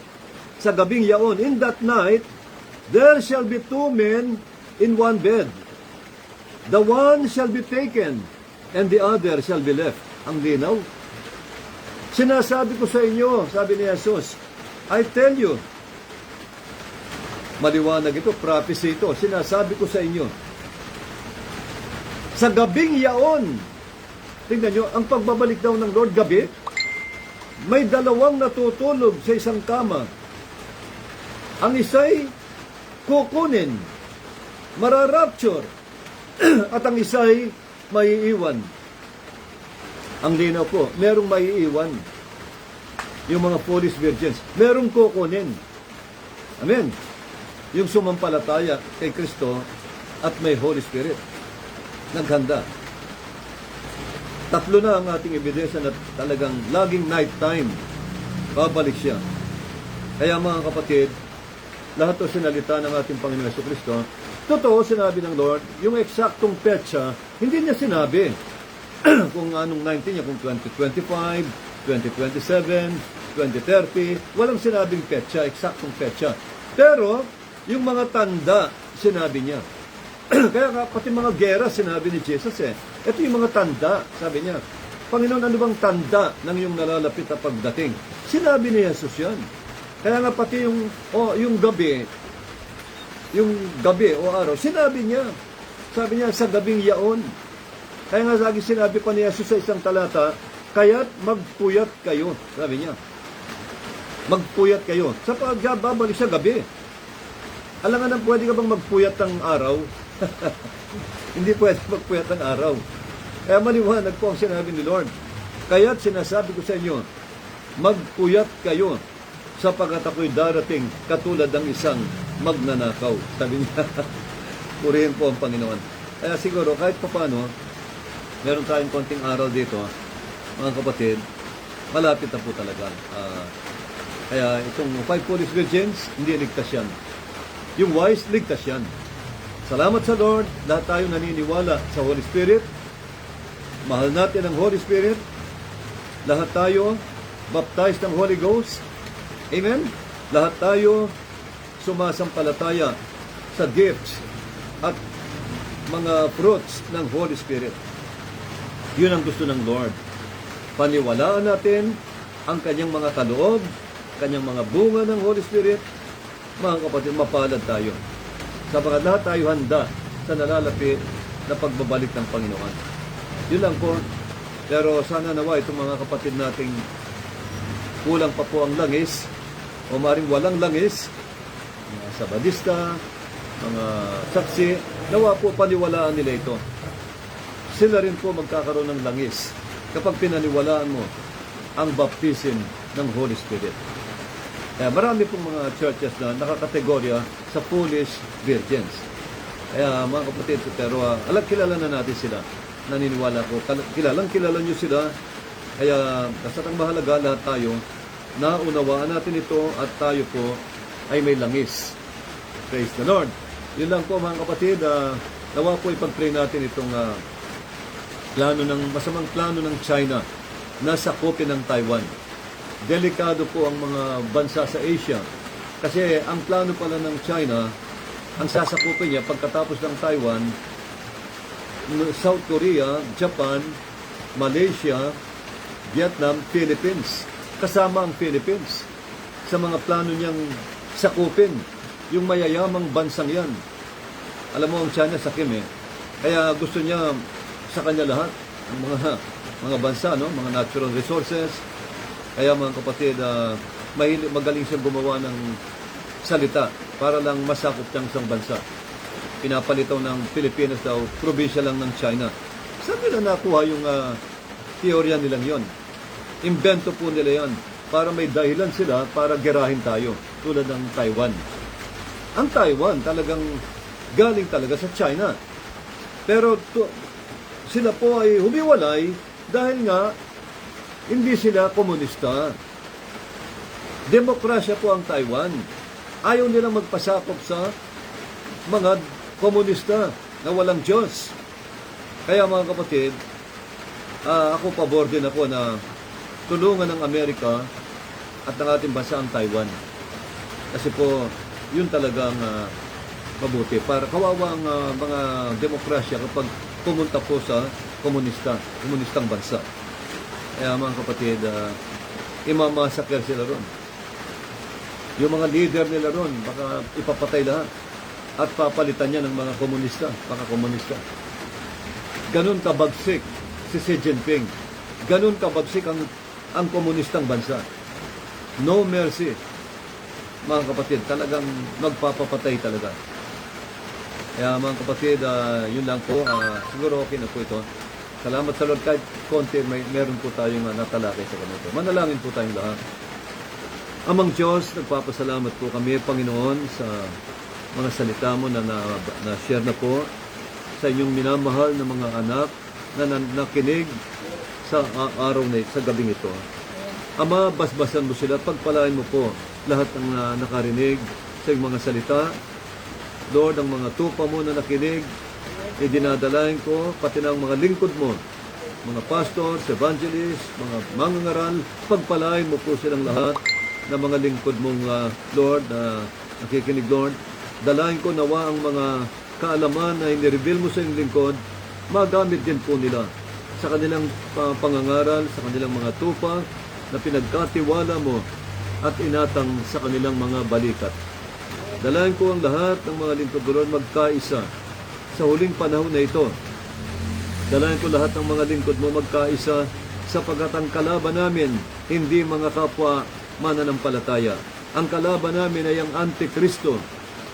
sa gabing yaon, in that night, there shall be two men in one bed. The one shall be taken, and the other shall be left. Ang linaw. Sinasabi ko sa inyo, sabi ni Jesus, I tell you, maliwanag ito, prophecy ito, sinasabi ko sa inyo, sa gabing yaon, tingnan nyo, ang pagbabalik daw ng Lord gabi, may dalawang natutulog sa isang kama. Ang isa'y kukunin, mararapture, at ang isa'y maiiwan. Ang linaw po, merong maiiwan. Yung mga foolish virgins, merong kukunin. Amen. Yung sumampalataya kay Kristo at may Holy Spirit. Naghanda. Tatlo na ang ating ebidensya na talagang laging night time. Babalik siya. Kaya mga kapatid, lahat to sinalita ng ating Panginoon Jesucristo. Totoo, sinabi ng Lord, yung eksaktong petsa, hindi niya sinabi kung anong 19 niya, kung 2025, 2027, 2030, walang sinabing petsa, eksaktong petsa. Pero, yung mga tanda, sinabi niya. Kaya pati mga gera, sinabi ni Jesus eh. Ito yung mga tanda, sabi niya. Panginoon, ano bang tanda ng iyong nalalapit na pagdating? Sinabi ni Jesus yan. Kaya nga pati yung gabi o araw, sinabi niya. Sabi niya, sa gabing yaon. Kaya nga lagi sinabi pa ni Jesus sa isang talata, kaya't magpuyat kayo. Sabi niya, magpuyat kayo. Sa pagbabalik sa gabi. Alam nga na, pwede ka bang magpuyat ng araw? Hindi pwede magpuyat ng araw. Kaya maliwanag po ang sinabi ni Lord. Kaya't sinasabi ko sa inyo, magpuyat kayo sapagkat ako'y darating katulad ng isang magnanakaw. Sabi niya, purihin po ang Panginoon. Kaya siguro, kahit pa paano, meron tayong konting araw dito, mga kapatid, malapit na po talaga. Kaya itong 5 foolish virgins, hindi ligtas yan. Yung wise, ligtas yan. Salamat sa Lord, lahat tayo naniniwala sa Holy Spirit. Mahal natin ang Holy Spirit. Lahat tayo baptized ng Holy Ghost. Amen? Lahat tayo sumasampalataya sa gifts at mga fruits ng Holy Spirit. Yun ang gusto ng Lord. Paniwalaan natin ang kanyang mga kaloob, kanyang mga bunga ng Holy Spirit. Mga kapatid, mapalad tayo. Sapagkat lahat tayo handa sa nalalapit na pagbabalik ng Panginoon. Yun lang po. Pero sana nawa itong mga kapatid nating kulang pa po ang langis o maring walang langis, mga sabadista, mga saksi, nawa po paniwalaan nila ito. Sila rin po magkakaroon ng langis kapag pinaniwalaan mo ang baptism ng Holy Spirit. Kaya marami pong mga churches na nakakategorya sa foolish virgins. Kaya mga kapatid, pero kilala na natin sila. Naniniwala ko, kilala nyo sila. Kaya kasatang mahalaga lahat tayo, naunawaan natin ito at tayo po ay may langis. Praise the Lord. Yun lang po mga kapatid, nawa po ipag-pray natin itong masamang plano ng China na sakupin ng Taiwan. Delikado po ang mga bansa sa Asia. Kasi ang plano pala ng China, ang sasakupin niya pagkatapos ng Taiwan, South Korea, Japan, Malaysia, Vietnam, Philippines. Kasama ang Philippines sa mga plano niyang sakupin yung mayayamang bansang yan. Alam mo, ang China sakim eh. Kaya gusto niya sa kanya lahat, ang mga bansa, no? Mga natural resources. Kaya mga kapatid, magaling siyang gumawa ng salita para lang masakop niyang isang bansa. pinapalitaw ng Pilipinas daw, probinsya lang ng China. Saan nila nakuha yung teorya nilang yon? Invento po nila yan para may dahilan sila para gerahin tayo, tulad ng Taiwan. Ang Taiwan talagang galing talaga sa China. Pero sila po ay humiwalay dahil nga hindi sila komunista. Demokrasya po ang Taiwan. Ayaw nilang magpasakop sa mga komunista na walang Diyos. Kaya mga kapatid, ako pabor din ako na tulungan ng Amerika at ng ating bansa ang Taiwan. Kasi po, yun talagang mabuti. Para kawawa ang mga demokrasya kapag pumunta po sa komunistang bansa. Kaya mga kapatid, imamasaker sila ron. Yung mga leader nila ron, baka ipapatay lahat. At papalitan niya ng mga komunista, baka komunista. Ganun kabagsik si Xi Jinping. Ganun kabagsik ang komunistang bansa. No mercy. Mga kapatid, talagang magpapapatay talaga. Kaya mga kapatid, yun lang po. Siguro okay na po ito. Salamat sa Lord. Kahit konti, meron po tayong natalakay sa ganito. Manalangin po tayong lahat. Amang Diyos, nagpapasalamat po kami, Panginoon, sa mga salita mo na share na po sa inyong minamahal na mga anak na nakinig sa araw na sa gabing ito. Ama, basbasan mo sila, pagpalain mo po lahat ng nakarinig sa iyong mga salita. Lord, ang mga tupa mo na nakinig, idinadalain ko, pati ng mga lingkod mo, mga pastors, evangelists, mga mangangaral, pagpalain mo po silang lahat na mga lingkod mong Lord, nakikinig Lord. Dalain ko nawa ang mga kaalaman na inireveal mo sa iyong lingkod, magamit din po nila sa kanilang pangangaral, sa kanilang mga tupa na pinagkatiwala mo at inatang sa kanilang mga balikat. Dalayan ko ang lahat ng mga lingkod mo, Lord, magkaisa sa huling panahon na ito. Dalayan ko lahat ng mga lingkod mo magkaisa sapagkat ang kalaban namin hindi mga kapwa mananampalataya. Ang kalaban namin ay ang Antikristo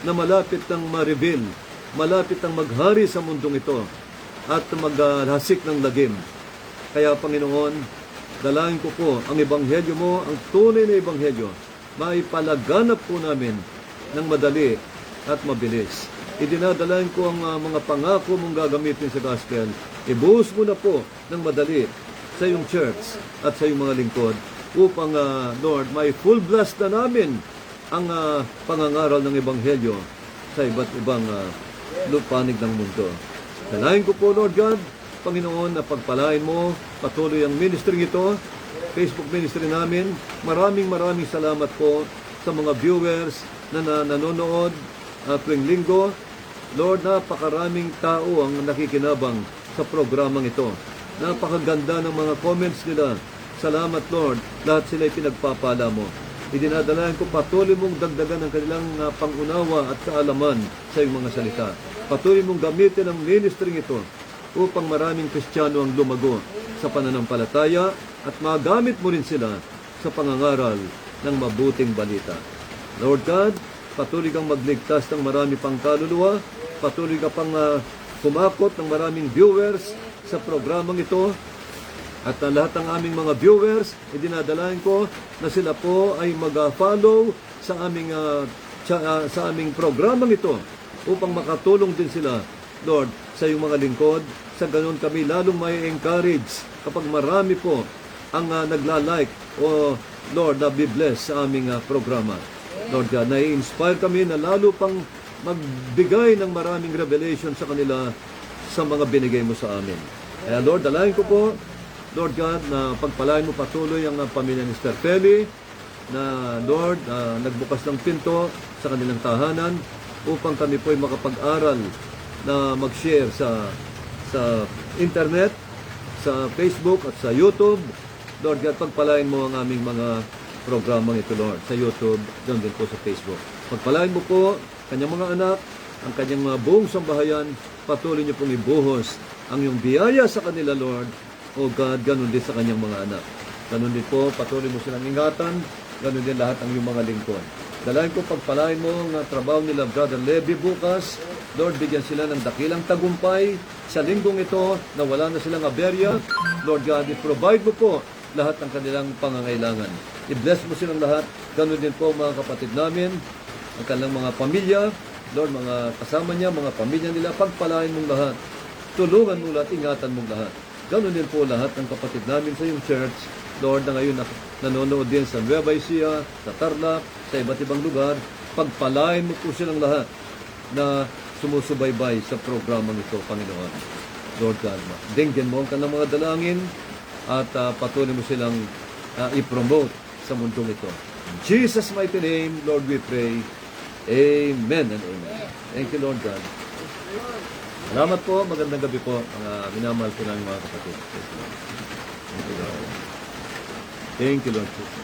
na malapit ng ma-reveal, malapit ng maghari sa mundong ito at maghasik ng lagim. Kaya Panginoon, dalangin ko po ang ebanghelyo mo, ang tunay na ebanghelyo, maipalaganap po namin ng madali at mabilis. Idinadalain ko ang mga pangako mong gagamitin sa gospel. Ibuhos mo na po ng madali sa iyong church at sa iyong mga lingkod upang, Lord, may full blast na namin ang pangangaral ng ebanghelyo sa iba't ibang panig ng mundo. Dalain ko po, Lord God, Panginoon, na pagpalain mo patuloy ang ministry ito, Facebook ministry namin. Maraming salamat po sa mga viewers na nanonood tuwing linggo. Lord, napakaraming tao ang nakikinabang sa programang ito. Napakaganda ng mga comments nila. Salamat, Lord. Lahat sila ay pinagpapala mo. Idinadalayan ko patuloy mong dagdagan ang kanilang pangunawa at kaalaman sa iyong mga salita. Patuloy mong gamitin ang ministry ito upang maraming Kristiyano ang lumago sa pananampalataya at magamit mo rin sila sa pangangaral ng mabuting balita. Lord God, patuloy kang magligtas ng marami pang kaluluwa, patuloy ka pang kumakot ng maraming viewers sa programang ito, at lahat ng aming mga viewers, idinadalain ko na sila po ay mag-follow sa aming programang ito upang makatulong din sila, Lord, sa iyong mga lingkod. Sa ganun kami lalong may encourage kapag marami po ang nagla-like o Lord, na be-bless sa aming programa. Lord God, na-inspire kami na lalo pang magbigay ng maraming revelation sa kanila sa mga binigay mo sa amin. Kaya Lord, dalayan ko po, Lord God, na pagpalain mo patuloy ang pamilya ni Sister Feli, na Lord, nagbukas ng pinto sa kanilang tahanan upang kami po ay makapag-aral na mag-share sa internet, sa Facebook at sa YouTube. Lord God, pagpalain mo ang aming mga programang ito, Lord, sa YouTube, doon din po sa Facebook. Pagpalain mo po kanyang mga anak, ang kanyang mga buong sambahayan, patuloy niyo pong ibuhos ang iyong biyaya sa kanila, Lord. O God, ganun din sa kanyang mga anak. Ganun din po, patuloy mo silang ingatan, ganun din lahat ang iyong mga lingkod. Dalayan ko, pagpalain mo ang trabaho nila, Brother Levi bukas, Lord, bigyan sila ng dakilang tagumpay sa linggong ito na wala na silang aberya. Lord God, i-provide mo po lahat ng kanilang pangangailangan. I-bless mo silang lahat. Ganun din po mga kapatid namin, ang kanilang mga pamilya. Lord, mga kasama niya, mga pamilya nila, pagpalain mong lahat. Tulungan mo lahat, ingatan mong lahat. Ganun din po lahat ng kapatid namin sa iyong church. Lord, na ngayon nanonood din sa Nueva Ecija, sa Tarlac, sa iba't ibang lugar. Pagpalain mo po silang lahat na sumusubaybay sa programang ito, Panginoon. Lord God, dinggin mo ang kanilang mga dalangin at patuloy mo silang i-promote sa mundong ito. In Jesus' mighty name, Lord, we pray. Amen and amen. Thank you, Lord God. Salamat po. Magandang gabi po. Mga minamahal ko namin mga kapatid. Thank you, Lord. Thank you, Lord Jesus.